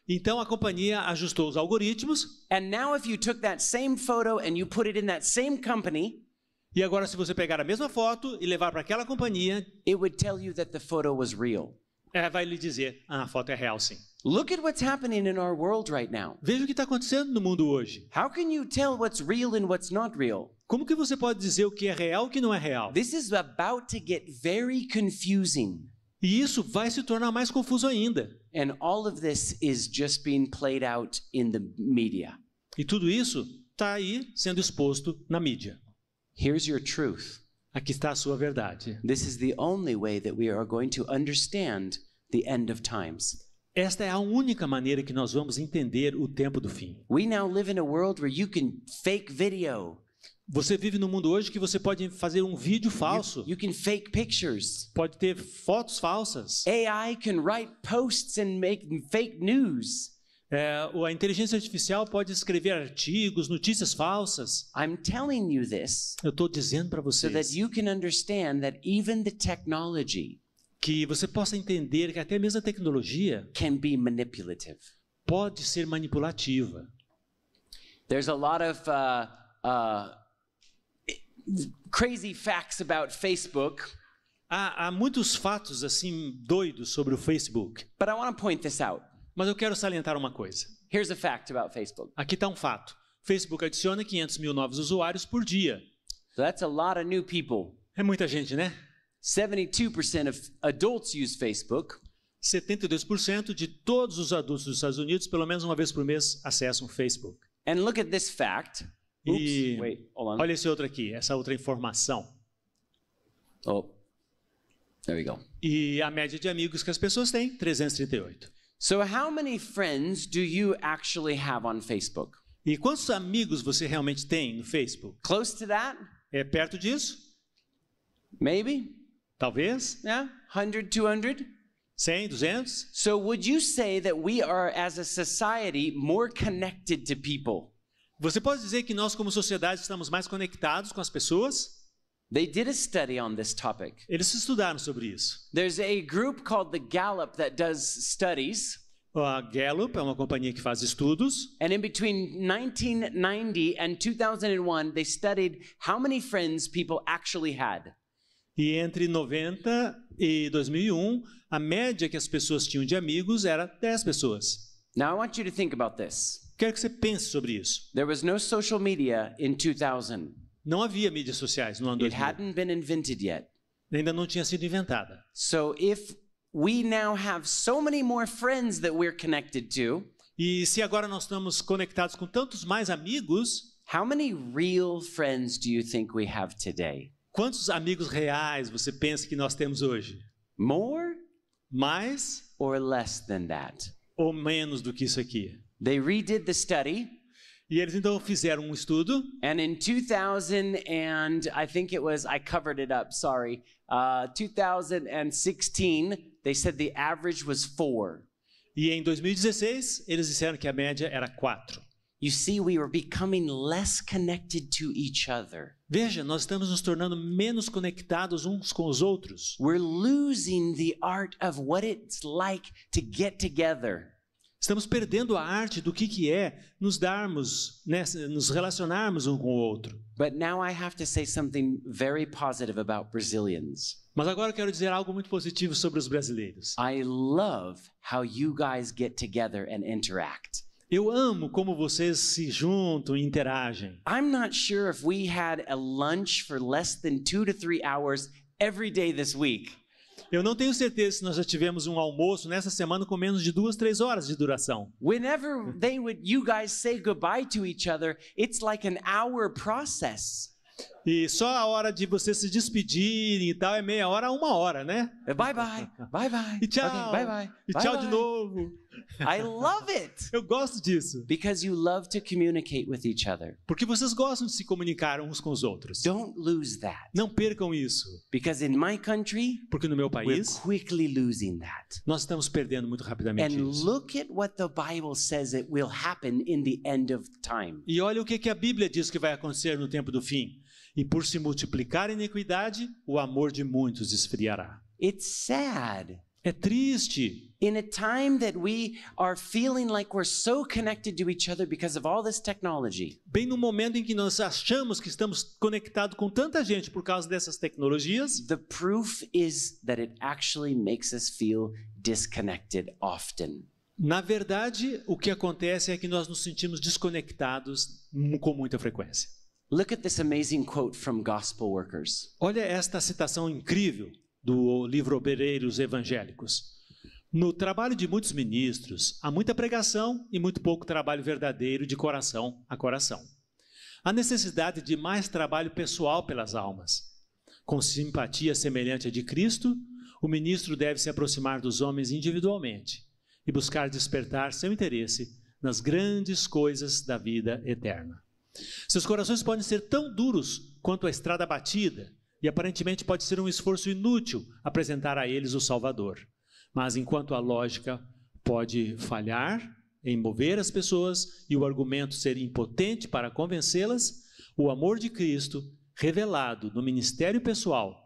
Então a companhia ajustou os algoritmos. And now if you took that same photo and you put it in that same company, e agora se você pegar a mesma foto e levar para aquela companhia, it would tell you that the photo was real. Vai lhe dizer, a foto é real, sim. Look at what's happening in our world right now. Veja o que está acontecendo no mundo hoje. How can you tell what's real and what's not real? Como que você pode dizer o que é real e o que não é real? This is about to get very confusing. E isso vai se tornar mais confuso ainda. And all of this is just being played out in the media. E tudo isso está aí sendo exposto na mídia. Here's your truth. Aqui está a sua verdade. This is the only way that we are going to understand the end of times. Esta é a única maneira que nós vamos entender o tempo do fim. We now live in a world where you can fake video. Você vive num mundo hoje que você pode fazer um vídeo falso. You can fake pictures. Pode ter fotos falsas. AI can write posts and make fake news. A inteligência artificial pode escrever artigos, notícias falsas. I'm telling you this. Eu estou dizendo para vocês. So that you can understand that even the technology que você possa entender que até mesmo a tecnologia can be manipulative. Pode ser manipulativa. There's a lot of crazy facts about Facebook. Há muitos fatos assim doidos sobre o Facebook. But I want to point this out. Mas eu quero salientar uma coisa. Here's a fact about Facebook. Aqui está um fato. Facebook adiciona 500 mil novos usuários por dia. So that's a lot of new people. É muita gente, né? 72% of adults use Facebook. 72% de todos os adultos dos Estados Unidos, pelo menos uma vez por mês, acessam o Facebook. And look at this fact. Oops, wait, hold on. Olha esse outro aqui, essa outra informação. Oh, there we go. E a média de amigos que as pessoas têm, 338. So how many friends do you actually have on Facebook? E quantos amigos você realmente tem no Facebook? Close to that? É perto disso? Maybe. Talvez. Yeah, 100, 200. 100, 200. So would you say that we are, as a society, more connected to people? Você pode dizer que nós, como sociedade, estamos mais conectados com as pessoas? They did a study on this topic. Eles estudaram sobre isso. There's a group called the Gallup that does studies. A Gallup é uma companhia que faz estudos. And in between 1990 and 2001, they studied how many friends people actually had. E entre 90 e 2001, a média que as pessoas tinham de amigos era 10 pessoas. Now I want you to think about this. Quero que você pense sobre isso. There was no social media in 2000. Não havia mídias sociais no ano 2000. It hadn't been invented yet. Ainda não tinha sido inventada. So if we now have so many more friends that we're connected to, e se agora nós estamos conectados com tantos mais amigos, how many real friends do you think we have today? Quantos amigos reais você pensa que nós temos hoje? More? Mais? Or less than that? Ou menos do que isso aqui? They redid the study. E eles então fizeram um estudo. And in 2000 and I think it was, I covered it up, sorry. 2016, they said the average was 4. E em 2016, eles disseram que a média era 4. You see, we are becoming less connected to each other. Veja, nós estamos nos tornando menos conectados uns com os outros. We're losing the art of what it's like to get together. Estamos perdendo a arte do que é nos darmos, né, nos relacionarmos um com o outro. But now I have to say something very positive about Brazilians. Mas agora eu quero dizer algo muito positivo sobre os brasileiros. I love how you guys get together and interact. Eu amo como vocês se juntam e interagem. I'm not sure if we had a lunch for less than 2 to 3 hours every day this week. Eu não tenho certeza se nós já tivemos um almoço nessa semana com menos de 2, 3 horas de duração. Whenever you guys say goodbye to each other, it's like an hour process. E só a hora de vocês se despedirem e tal é meia hora a 1 hora, né? Bye bye, bye bye. E tchau, okay, bye bye. E tchau de novo. I love it. Eu gosto disso. Because you love to communicate with each other. Porque vocês gostam de se comunicar uns com os outros. Don't lose that. Não percam isso. Because in my country, porque no meu país, we're quickly losing that. Nós estamos perdendo muito rapidamente And isso. Look at what the Bible says it will happen in the end of time. E olha o que a Bíblia diz que vai acontecer no tempo do fim. E por se multiplicar a iniquidade, o amor de muitos esfriará. It's sad. É triste. In a time that we are feeling like we're so connected to each other because of all this technology. Bem no momento em que nós achamos que estamos conectados com tanta gente por causa dessas tecnologias, the proof is that it actually makes us feel disconnected often. Na verdade, o que acontece é que nós nos sentimos desconectados com muita frequência. Look at this amazing quote from Gospel Workers. Olha esta citação incrível do livro Obreiros Evangélicos. No trabalho de muitos ministros, há muita pregação e muito pouco trabalho verdadeiro de coração a coração. Há necessidade de mais trabalho pessoal pelas almas. Com simpatia semelhante à de Cristo, o ministro deve se aproximar dos homens individualmente e buscar despertar seu interesse nas grandes coisas da vida eterna. Seus corações podem ser tão duros quanto a estrada batida, e aparentemente pode ser um esforço inútil apresentar a eles o Salvador. Mas enquanto a lógica pode falhar em mover as pessoas e o argumento ser impotente para convencê-las, o amor de Cristo, revelado no ministério pessoal,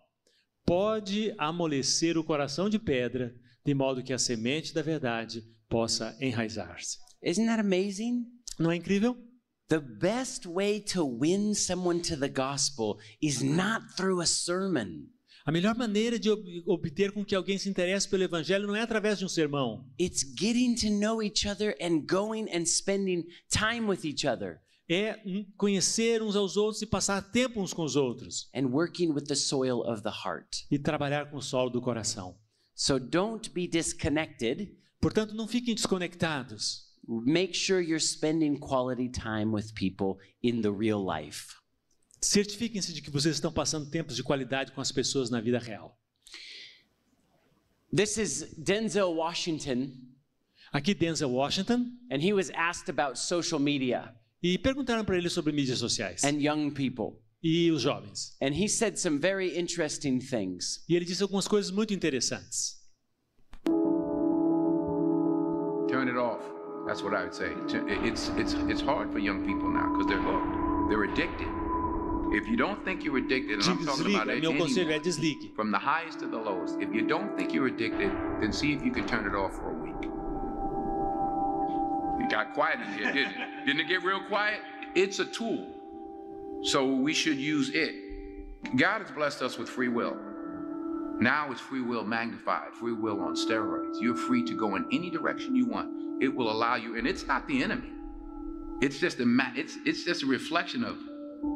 pode amolecer o coração de pedra, de modo que a semente da verdade possa enraizar-se. Isn't that amazing? Não é incrível? The best way to win someone to the gospel is not through a sermon. A melhor maneira de obter com que alguém se interesse pelo evangelho não é através de um sermão. It's getting to know each other and going and spending time with each other. É conhecer uns aos outros e passar tempo uns com os outros. And working with the soil of the heart. E trabalhar com o solo do coração. So don't be disconnected. Portanto, não fiquem desconectados. Make sure you're spending quality time with people in the real life. Certifiquem-se de que vocês estão passando tempos de qualidade com as pessoas na vida real. This is Denzel Washington. Aqui Denzel Washington. And he was asked about social media. E perguntaram para ele sobre mídias sociais. And young people. E os jovens. And he said some very interesting things. E ele disse algumas coisas muito interessantes. Turn it off. That's what I would say. It's hard for young people now because they're hooked. They're addicted. If you don't think you're addicted, and I'm talking about it anyone, from the highest to the lowest, if you don't think you're addicted, then see if you can turn it off for a week. It got quiet in here, didn't it? Didn't it get real quiet? It's a tool. So we should use it. God has blessed us with free will. Now it's free will magnified, free will on steroids. You're free to go in any direction you want. It will allow you, and it's not the enemy. It's just a reflection of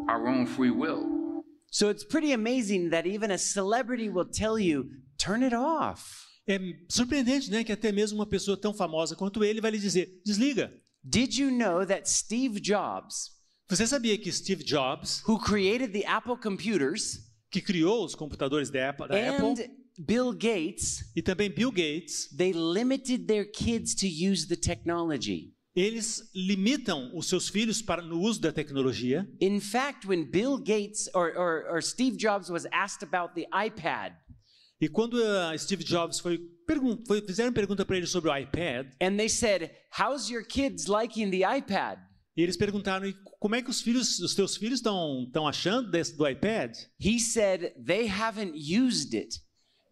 our own free will. So it's pretty amazing that even a celebrity will tell you, turn it off. É surpreendente, né, que até mesmo uma pessoa tão famosa quanto ele vai lhe dizer, desliga. Did you know that Steve Jobs, você sabia que Steve Jobs, who created the Apple computers, que criou os computadores da Apple, Bill Gates, e também Bill Gates, they limited their kids to use the technology. Eles limitam os seus filhos no uso da tecnologia. In fact, when Bill Gates or Steve Jobs was asked about the iPad, e quando Steve Jobs fizeram pergunta para ele sobre o iPad, and they said, "How's your kids liking the iPad?" E eles perguntaram, como é que os teus filhos estão achando do iPad? He said, "They haven't used it."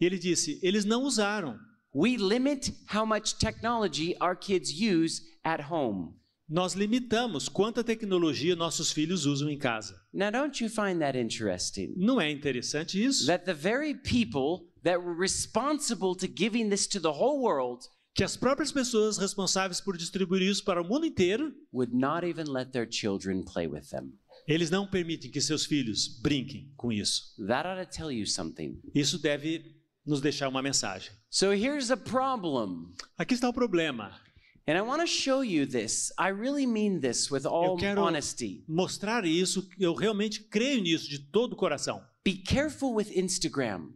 E ele disse, eles não usaram. We limit how much technology our kids use at home. Nós limitamos quanta tecnologia nossos filhos usam em casa. Now, don't you find that interesting? Não é interessante isso? That the very people that were responsible to giving this to the whole world, que as próprias pessoas responsáveis por distribuir isso para o mundo inteiro, would not even let their children play with them. Eles não permitem que seus filhos brinquem com isso. That ought to tell you something. Isso deve nos deixar uma mensagem. So here's a problem. Aqui está o problema. And I want to show you this. I really mean this with all honesty. Mostrar isso, eu realmente creio nisso de todo o coração. Be careful with Instagram.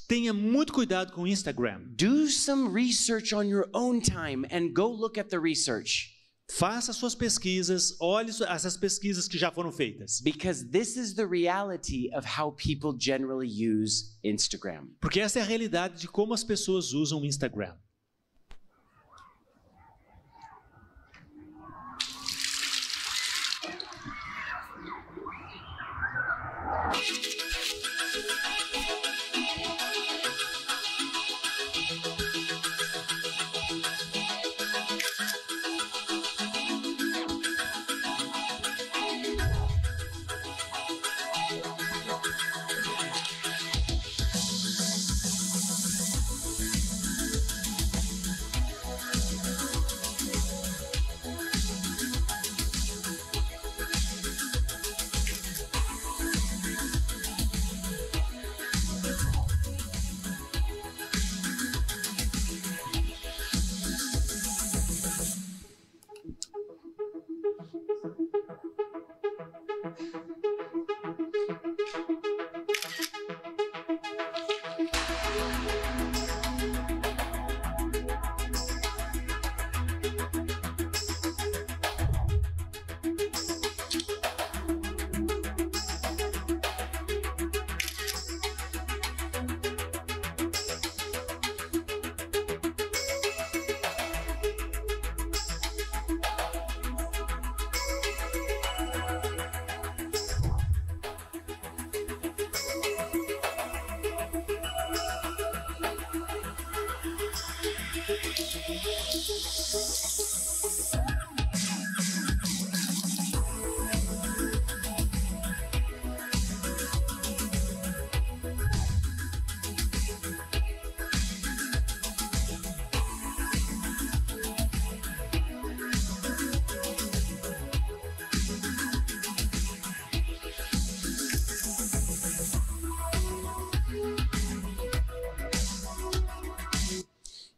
Tenha muito cuidado com o Instagram. Do some research on your own time and go look at the research. Faça suas pesquisas, olhe essas pesquisas que já foram feitas. Because this is the reality of how people generally use Instagram. Porque essa é a realidade de como as pessoas usam o Instagram.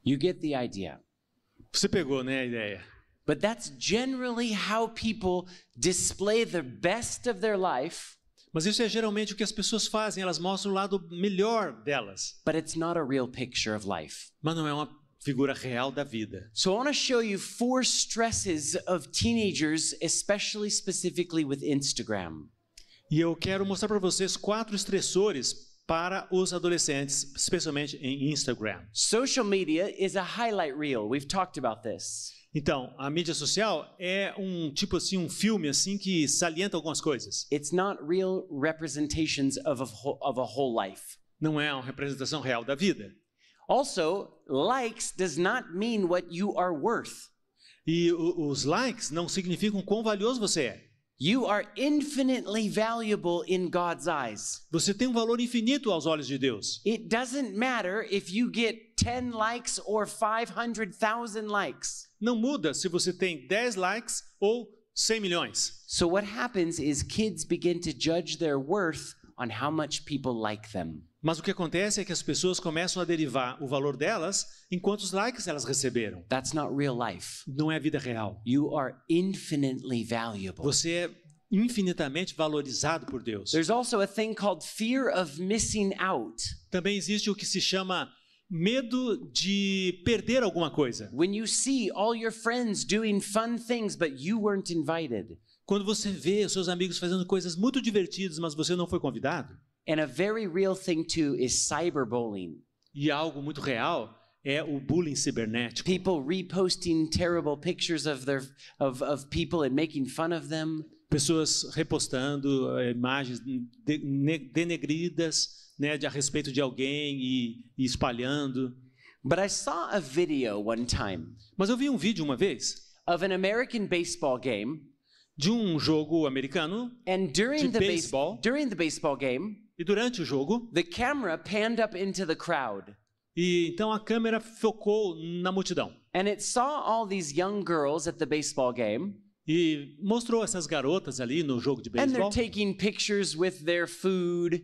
You get the idea. Você pegou, né, a ideia? But that's generally how people display the best of their life. Mas isso é geralmente o que as pessoas fazem, elas mostram o lado melhor delas. But it's not a real picture of life. Mas não é uma figura real da vida. So I want to show you 4 stresses of teenagers, especially specifically with Instagram. E eu quero mostrar para vocês 4 estressores para os adolescentes, especialmente em Instagram. Social media is a highlight reel. We've talked about this. Então, a mídia social é tipo assim, um filme assim que salienta algumas coisas. It's not real representations of a whole life. Não é uma representação real da vida. Also, likes does not mean what you are worth. E os likes não significam quão valioso você é. You are infinitely valuable in God's eyes. Você tem um valor infinito aos olhos de Deus. It doesn't matter if you get 10 likes or 500,000 likes. Não muda se você tem 10 likes ou 100 milhões. So what happens is kids begin to judge their worth on how much people like them. Mas o que acontece é que as pessoas começam a derivar o valor delas em quantos likes elas receberam. That's not real life. Não é a vida real. You are infinitely valuable. Você é infinitamente valorizado por Deus. There's also a thing called fear of missing out. Também existe o que se chama medo de perder alguma coisa. When you see all your friends doing fun things but you weren't invited. Quando você vê os seus amigos fazendo coisas muito divertidas, mas você não foi convidado. And a very real thing too is cyberbullying. E algo muito real é o bullying cibernético. People reposting terrible pictures of people and making fun of them. Pessoas repostando imagens denegridas, né, a respeito de alguém e espalhando. But I saw a video one time. Mas eu vi um vídeo uma vez of an American baseball game. De um jogo americano de beisebol. During the baseball game, e durante o jogo, the camera panned up into the crowd. E então a câmera focou na multidão. And it saw all these young girls at the baseball game. E mostrou essas garotas ali no jogo de beisebol. And they're taking pictures with their food.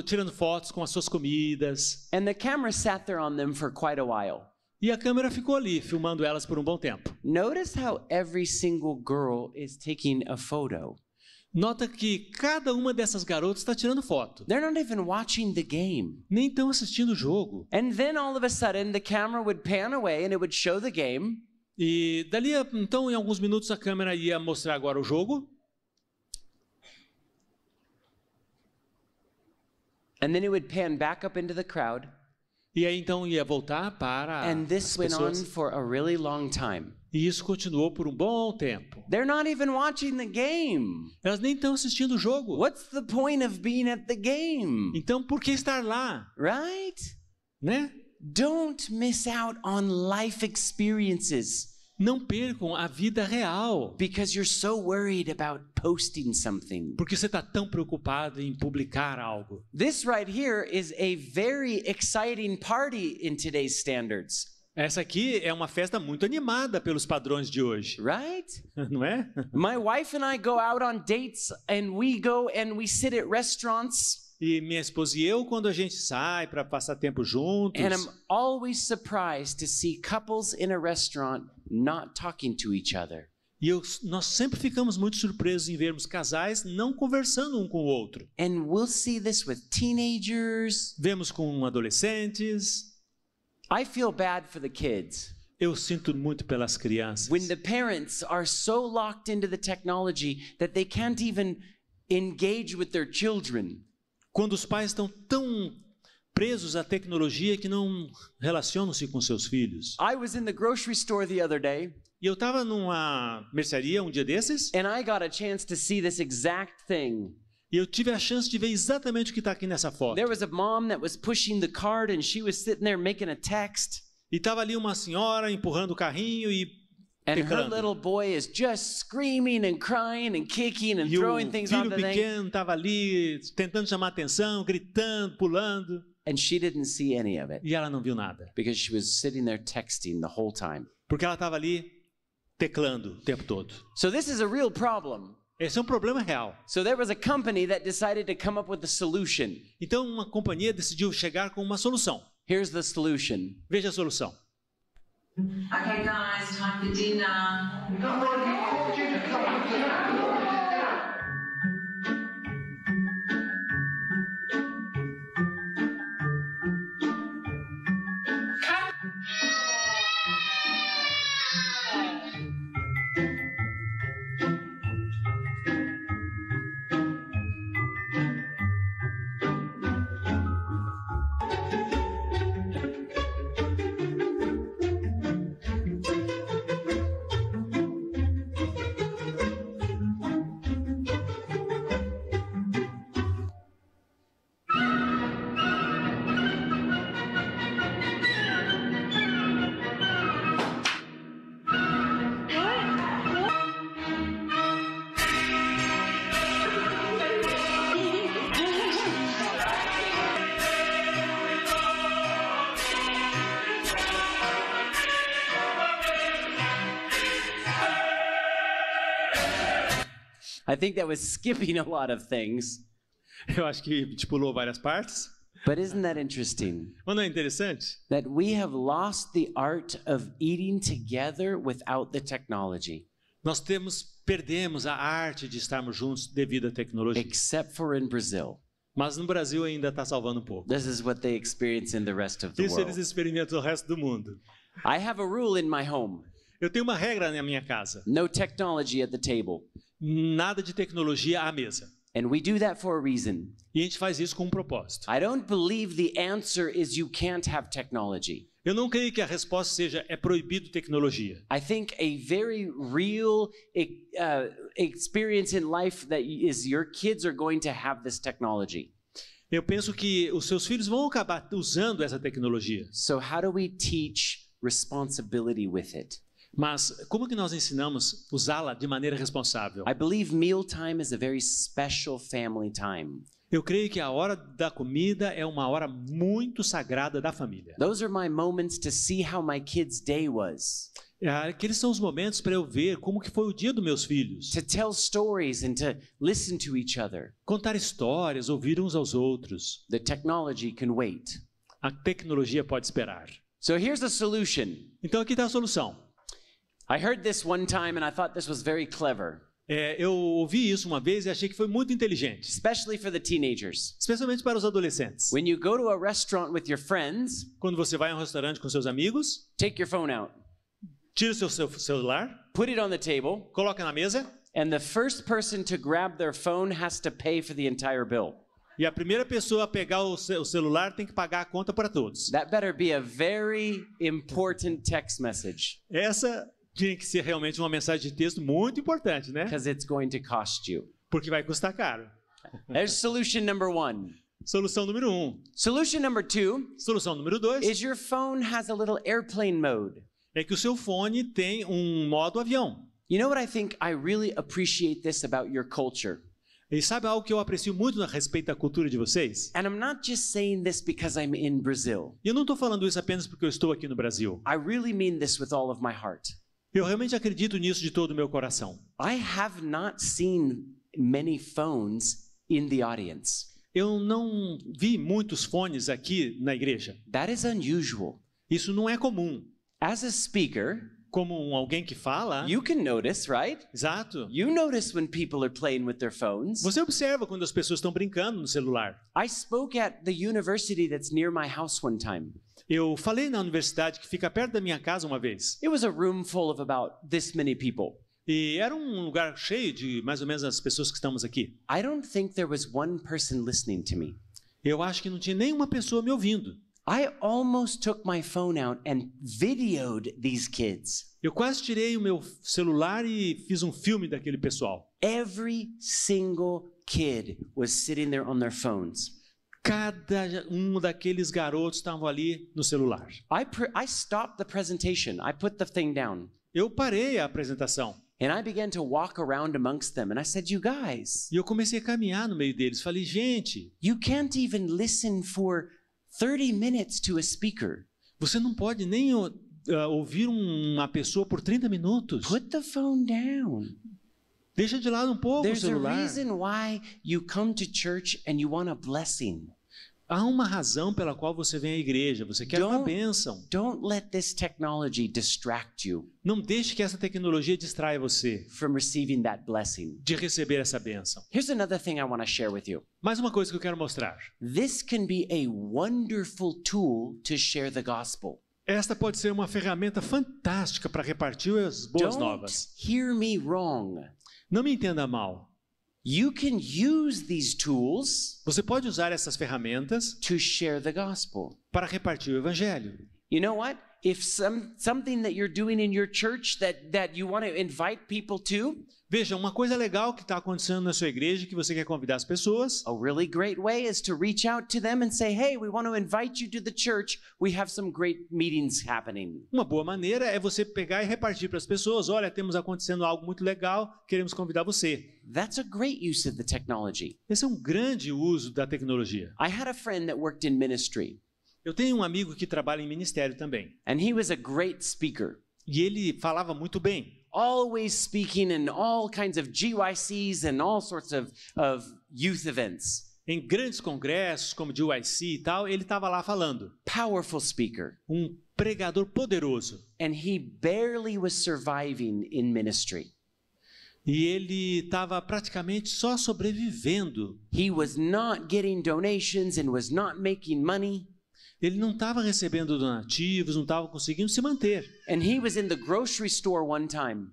Tirando fotos com as suas comidas. And the camera sat there on them for quite a while. E a câmera ficou ali, filmando elas por um bom tempo. Notice how every single girl is taking a photo. Nota que cada uma dessas garotas está tirando foto. They're not even watching the game. Nem estão assistindo o jogo. And then all of a sudden the camera would pan away and it would show the game. E dali então em alguns minutos a câmera ia mostrar agora o jogo. And then it would pan back up into the crowd. E aí então ia voltar para And this as went on pessoas. for a really long time. E isso continuou por um bom tempo. They're not even watching the game. Elas nem estão assistindo o jogo. What's the point of being at the game? Então por que estar lá? Right? Né? Don't miss out on life experiences. Não percam a vida real. Because you're so worried about posting something. Porque você está tão preocupado em publicar algo. This right here is a very exciting party in today's standards. Essa aqui é uma festa muito animada pelos padrões de hoje. Right? Não é? My wife and I go out on dates and we sit at restaurants. E minha esposa e eu, quando a gente sai para passar tempo juntos. And I'm always surprised to see couples in a restaurant not talking to each other. E nós sempre ficamos muito surpresos em vermos casais não conversando um com o outro. And we'll see this with teenagers. Vemos com adolescentes. I feel bad for the kids. Eu sinto muito pelas crianças. When the parents are so locked into the technology that they can't even engage with their children. Quando os pais estão tão presos à tecnologia que não relacionam-se com seus filhos. I was in the grocery store the other day. E eu estava numa mercearia um dia desses. And I got a chance to see this exact thing. E eu tive a chance de ver exatamente o que está aqui nessa foto. There was a mom that was pushing the cart and she was sitting there making a text. E estava ali uma senhora empurrando o carrinho e teclando. And her little boy is just screaming and crying and kicking and throwing things on the thing. E o filho pequeno estava ali tentando chamar atenção, gritando, pulando. And she didn't see any of it. E ela não viu nada. Because she was sitting there texting the whole time. Porque ela estava ali teclando o tempo todo. So this is a real problem. Esse é um problema real. So there was a company that decided to come up with a solution. Então uma companhia decidiu chegar com uma solução. Here's the solution. Veja a solução. Okay, guys, time for dinner. I think that was skipping a lot of things. Eu acho que pulou várias partes. But isn't that interesting? Mas não é interessante? That we have lost the art of eating together without the technology. Nós perdemos a arte de estarmos juntos devido à tecnologia. Except for in Brazil. Mas no Brasil ainda está salvando um pouco. This is what they experience in the rest of the world. Isso eles experimentam no resto do mundo. I have a rule in my home. Eu tenho uma regra na minha casa. No technology at the table. Nada de tecnologia à mesa. And we do that for a reason. E a gente faz isso com um propósito. I don't believe the answer is you can't have technology. Eu não creio que a resposta seja é proibido tecnologia. I think a very real experience in life that is your kids are going to have this technology. Eu penso que os seus filhos vão acabar usando essa tecnologia. So how do we teach responsibility with it? Mas como que nós ensinamos usá-la de maneira responsável? I believe mealtime is a very special family time. Eu creio que a hora da comida é uma hora muito sagrada da família. Those are my moments to see how my kids' day was. Aqueles são os momentos para eu ver como que foi o dia dos meus filhos. To tell stories and to listen to each other. Contar histórias, ouvir uns aos outros. The technology can wait. A tecnologia pode esperar. So here's the solution. Então aqui está a solução. I heard this one time and I thought this was very clever. Eu ouvi isso uma vez e achei que foi muito inteligente. Especially for the teenagers. Especialmente para os adolescentes. When you go to a restaurant with your friends, quando você vai a um restaurante com seus amigos, take your phone out. Tira o seu celular, put it on the table, coloca na mesa, and the first person to grab their phone has to pay for the entire bill. E a primeira pessoa a pegar o celular tem que pagar a conta para todos. That better be a very important text message. Essa tinha que ser realmente uma mensagem de texto muito importante, né? Because it's going to cost you. Porque vai custar caro. There's solution number 1. Solução número 1. Solution number 2. Solução número 2. Is your phone has a little airplane mode. É que o seu fone tem modo avião. You know what I think? I really appreciate this about your culture. E sabe algo que eu aprecio muito a respeito da cultura de vocês? And I'm not just saying this because I'm in Brazil. E eu não estou falando isso apenas porque eu estou aqui no Brasil. I really mean this with all of my heart. Eu realmente acredito nisso de todo o meu coração. I have not seen many phones in the audience. Eu não vi muitos fones aqui na igreja. That is unusual. Isso não é comum. As a speaker, como alguém que fala, you can notice, right? Exato. You notice when people are playing with their phones. Você observa quando as pessoas estão brincando no celular. I spoke at the university that's near my house one time. Eu falei na universidade que fica perto da minha casa uma vez. It was a room full of about this many people. E era um lugar cheio de mais ou menos as pessoas que estamos aqui. I don't think there was one person listening to me. Eu acho que não tinha nenhuma pessoa me ouvindo. I almost took my phone out and videoed these kids. Eu quase tirei o meu celular e fiz um filme daquele pessoal. Every single kid was sitting there on their phones. Cada daqueles garotos estavam ali no celular. I stopped the presentation. I put the thing down. Eu parei a apresentação. And I began to walk around amongst them and I said, "You guys." E eu comecei a caminhar no meio deles. Falei, gente, you can't even listen for 30 minutes to a speaker. Você não pode nem ouvir uma pessoa por 30 minutos. Put the phone down. Deixa de lado um pouco o celular. There's a reason why you come to church and you want a blessing. Há uma razão pela qual você vem à igreja. Você quer uma bênção. Don't let this technology distract you. Não deixe que essa tecnologia distraia você from receiving that blessing. De receber essa bênção. Here's another thing I want to share with you. Mais uma coisa que eu quero mostrar. This can be a wonderful tool to share the gospel. Esta pode ser uma ferramenta fantástica para repartir as boas novas. Don't hear me wrong. Não me entenda mal. You can use these tools. Você pode usar essas ferramentas to share the gospel. Para repartir o evangelho. You know what? If something that you're doing in your church that you want to invite people to. Veja, uma coisa legal que está acontecendo na sua igreja que você quer convidar as pessoas. A really great way is to reach out to them and say, "Hey, we want to invite you to the church. We have some great meetings happening." Uma boa maneira é você pegar e repartir para as pessoas. Olha, temos acontecendo algo muito legal, queremos convidar você. That's a great use of the technology. Esse é um grande uso da tecnologia. I had a friend that worked in ministry. Eu tenho um amigo que trabalha em ministério também. And he was a great speaker. E ele falava muito bem. Always speaking in all kinds of GYCs and all sorts of youth events. Em grandes congressos como GYC e tal, ele estava lá falando. Powerful speaker. Um pregador poderoso. And he barely was surviving in ministry. E ele estava praticamente só sobrevivendo. He was not getting donations and was not making money. Ele não estava recebendo donativos, não estava conseguindo se manter. And he was in the grocery store one time.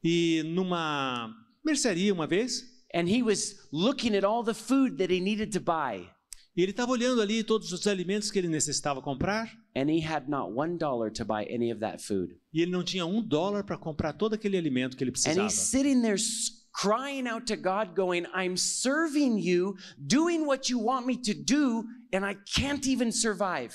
E numa mercearia uma vez. And he was looking at all the food that he needed to buy. E ele estava olhando ali todos os alimentos que ele necessitava comprar. And he had not $1 to buy any of that food. E ele não tinha $1 para comprar todo aquele alimento que ele precisava. And he's sitting there crying out to God, going, "I'm serving you, doing what you want me to do, and I can't even survive."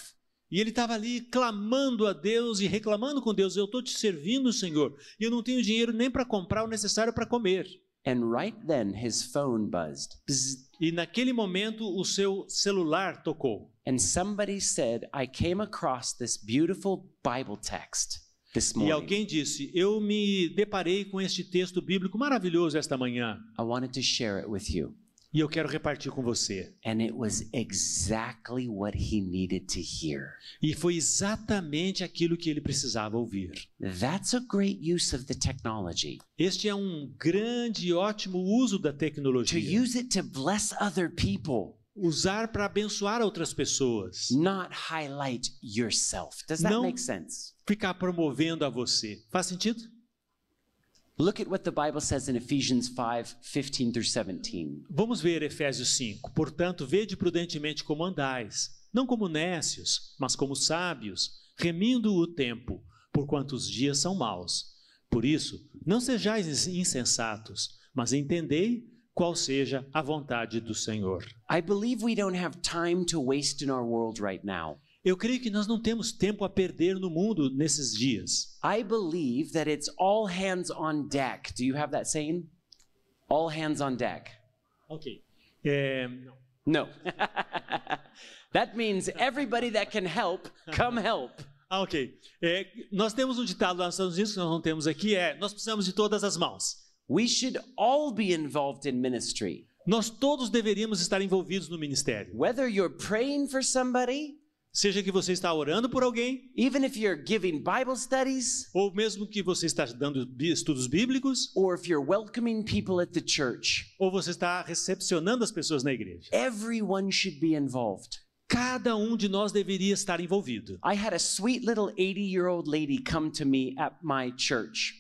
E ele estava ali clamando a Deus e reclamando com Deus: eu estou te servindo, Senhor, e eu não tenho dinheiro nem para comprar o necessário para comer. And right then his phone buzzed. Bzz. E naquele momento o seu celular tocou. And somebody said, "I came across this beautiful Bible text this morning." E alguém disse: eu me deparei com este texto bíblico maravilhoso esta manhã. I wanted to share it with you. E eu quero repartir com você. And it was exactly what he needed to hear. E foi exatamente aquilo que ele precisava ouvir. That's a great use of the technology. Este é um grande e ótimo uso da tecnologia. To use it to bless other people. Usar para abençoar outras pessoas. Not highlight yourself. Does that make sense? Ficar promovendo a você. Faz sentido? Look at what the Bible says in Ephesians 5:15 through 17. Vamos ver Efésios 5. Portanto, vede prudentemente como andais, não como nécios, mas como sábios, remindo o tempo, porquanto os dias são maus. Por isso, não sejais insensatos, mas entendei qual seja a vontade do Senhor. I believe we don't have time to waste in our world right now. Eu creio que nós não temos tempo a perder no mundo nesses dias. I believe that it's all hands on deck. Do you have that saying? All hands on deck. Okay. No. That means everybody that can help, come help. Ok. Nós temos um ditado lá nos Estados Unidos que nós não temos aqui, nós precisamos de todas as mãos. We should all be involved in ministry. Nós todos deveríamos estar envolvidos no ministério. Whether you're praying for somebody, seja que você está orando por alguém, even if you're giving Bible studies, ou mesmo que você está dando estudos bíblicos, or if you're welcoming people at the church, ou você está recepcionando as pessoas na igreja. Everyone should be involved. Cada um de nós deveria estar envolvido. I had a sweet little 80-year-old lady come to me at my church.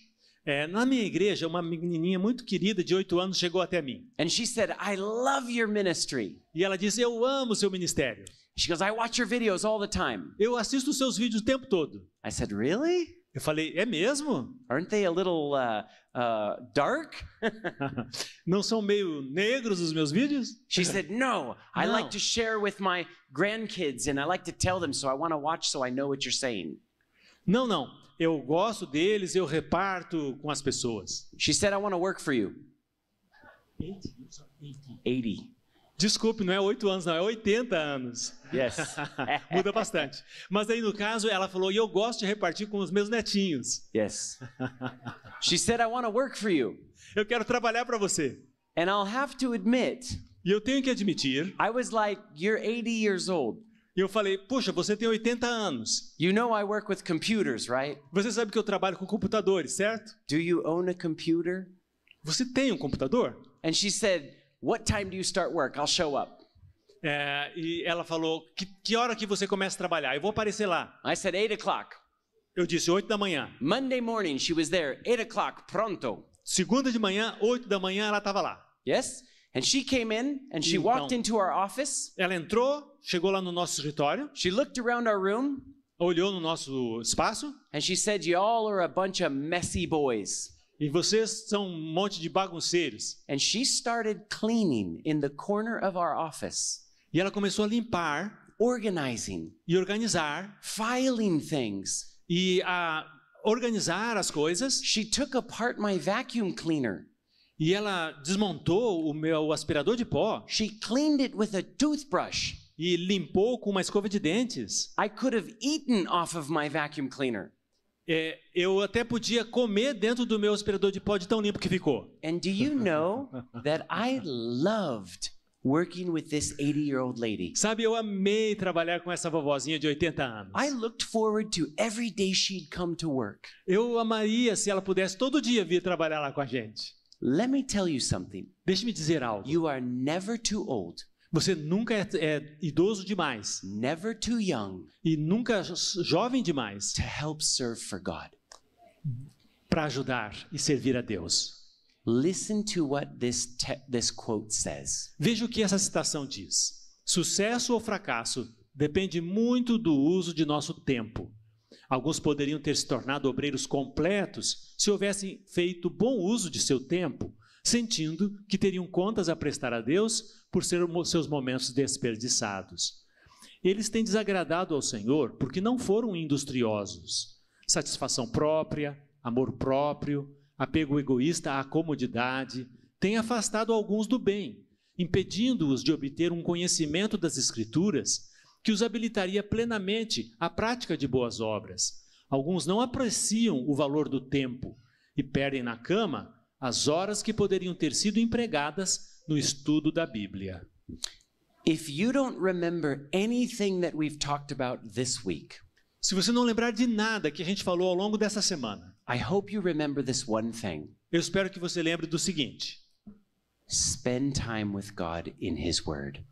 Na minha igreja, uma menininha muito querida de 8 anos chegou até mim. And she said, "I love your ministry." E ela disse: eu amo o seu ministério. She goes, "I watch your videos all the time." Eu assisto os seus vídeos o tempo todo. I said, "Really?" Eu falei: é mesmo? Aren't they a little dark? Não são meio negros os meus vídeos? She said, "No, I like to share with my grandkids and I like to tell them, so I want to watch so I know what you're saying." Não. Eu gosto deles, eu reparto com as pessoas. She said, "I want to work for you." 80. Desculpe, não é 8 anos, não, é 80 anos. Yes. Muda bastante. Mas aí, no caso, ela falou: e eu gosto de repartir com os meus netinhos. Yes. She said, "I want to work for you." Eu quero trabalhar para você. And I'll have to admit, E eu tenho que admitir, I was like, you're 80 years old. E eu falei, puxa, você tem 80 anos. You know I work with computers, right? Você sabe que eu trabalho com computadores, certo? Do you own a computer? Você tem um computador? And she said, what time do you start work? I'll show up. E ela falou, que hora que você começa a trabalhar? Eu vou aparecer lá. I said 8 o'clock. Eu disse 8 da manhã. Monday morning, she was there, 8 o'clock, pronto. Segunda de manhã, 8 da manhã, ela estava lá. Yes? And she came in and she walked into our office. Ela entrou, chegou lá no nosso escritório. She looked around our room. Olhou no nosso espaço. And she said, you all are a bunch of messy boys. E vocês são um monte de bagunceiros. And she started cleaning in the corner of our office. E ela começou a limpar, organizing, e organizar, filing things, e a organizar as coisas. She took apart my vacuum cleaner. E ela desmontou o meu aspirador de pó. She cleaned it with a toothbrush. E limpou com uma escova de dentes. I could have eaten off of my vacuum cleaner. Eu até podia comer dentro do meu aspirador de pó de tão limpo que ficou. And do you know that I loved working with this 80-year-old lady? Sabe, eu amei trabalhar com essa vovozinha de 80 anos. I looked forward to every day she'd come to work. Eu amaria se ela pudesse todo dia vir trabalhar lá com a gente. Let me tell you something. Deixe-me dizer algo. You are never too old. Você nunca é idoso demais. Never too young. E nunca jovem demais. To help serve for God. Para ajudar e servir a Deus. Listen to what this quote says. Veja o que essa citação diz. Sucesso ou fracasso depende muito do uso de nosso tempo. Alguns poderiam ter se tornado obreiros completos se houvessem feito bom uso de seu tempo, sentindo que teriam contas a prestar a Deus por seus momentos desperdiçados. Eles têm desagradado ao Senhor porque não foram industriosos. Satisfação própria, amor próprio, apego egoísta à comodidade, têm afastado alguns do bem, impedindo-os de obter um conhecimento das Escrituras que os habilitaria plenamente à prática de boas obras. Alguns não apreciam o valor do tempo e perdem na cama as horas que poderiam ter sido empregadas no estudo da Bíblia. If you don't remember anything that we've talked about this week, se você não lembrar de nada que a gente falou ao longo dessa semana, I hope you remember this one thing. Eu espero que você lembre do seguinte: spend time with God in His Word.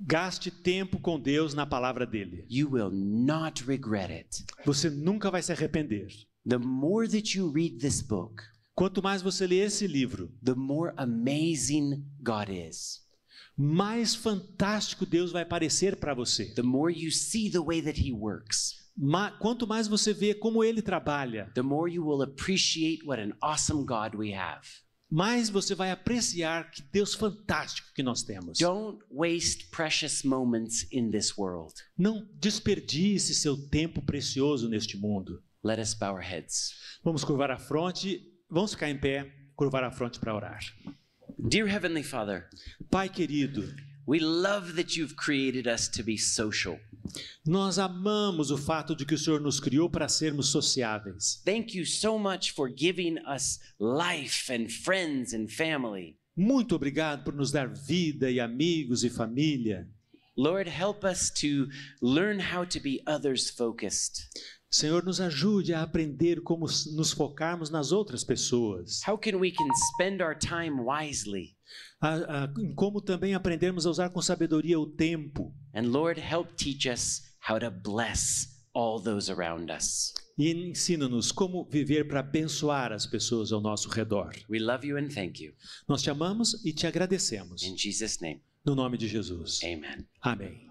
Gaste tempo com Deus na palavra dele. You will not regret it. Você nunca vai se arrepender. The more that you read this book, quanto mais você lê esse livro, the more amazing God is. Mais fantástico Deus vai parecer para você. The more you see the way that He works. Quanto mais você vê como ele trabalha, the more you will appreciate what an awesome God we have. Mais você vai apreciar que Deus fantástico que nós temos. Don't waste precious moments in this world. Não desperdice seu tempo precioso neste mundo. Let us bow our heads. Vamos curvar a fronte, vamos ficar em pé, curvar a fronte para orar. Dear Heavenly Father, Pai querido, we love that you've created us to be social. Nós amamos o fato de que o Senhor nos criou para sermos sociáveis. Thank you so much for giving us life and friends and family. Muito obrigado por nos dar vida e amigos e família. Lord, help us to learn how to be others focused. Senhor, nos ajude a aprender como nos focarmos nas outras pessoas. How can we spend our time wisely? Como também aprendermos a usar com sabedoria o tempo. And Lord, help teach us how to bless all those around us. E ensina-nos como viver para abençoar as pessoas ao nosso redor. We love you and thank you. Nós te amamos e te agradecemos. In Jesus' name. No nome de Jesus. Amen. Amém.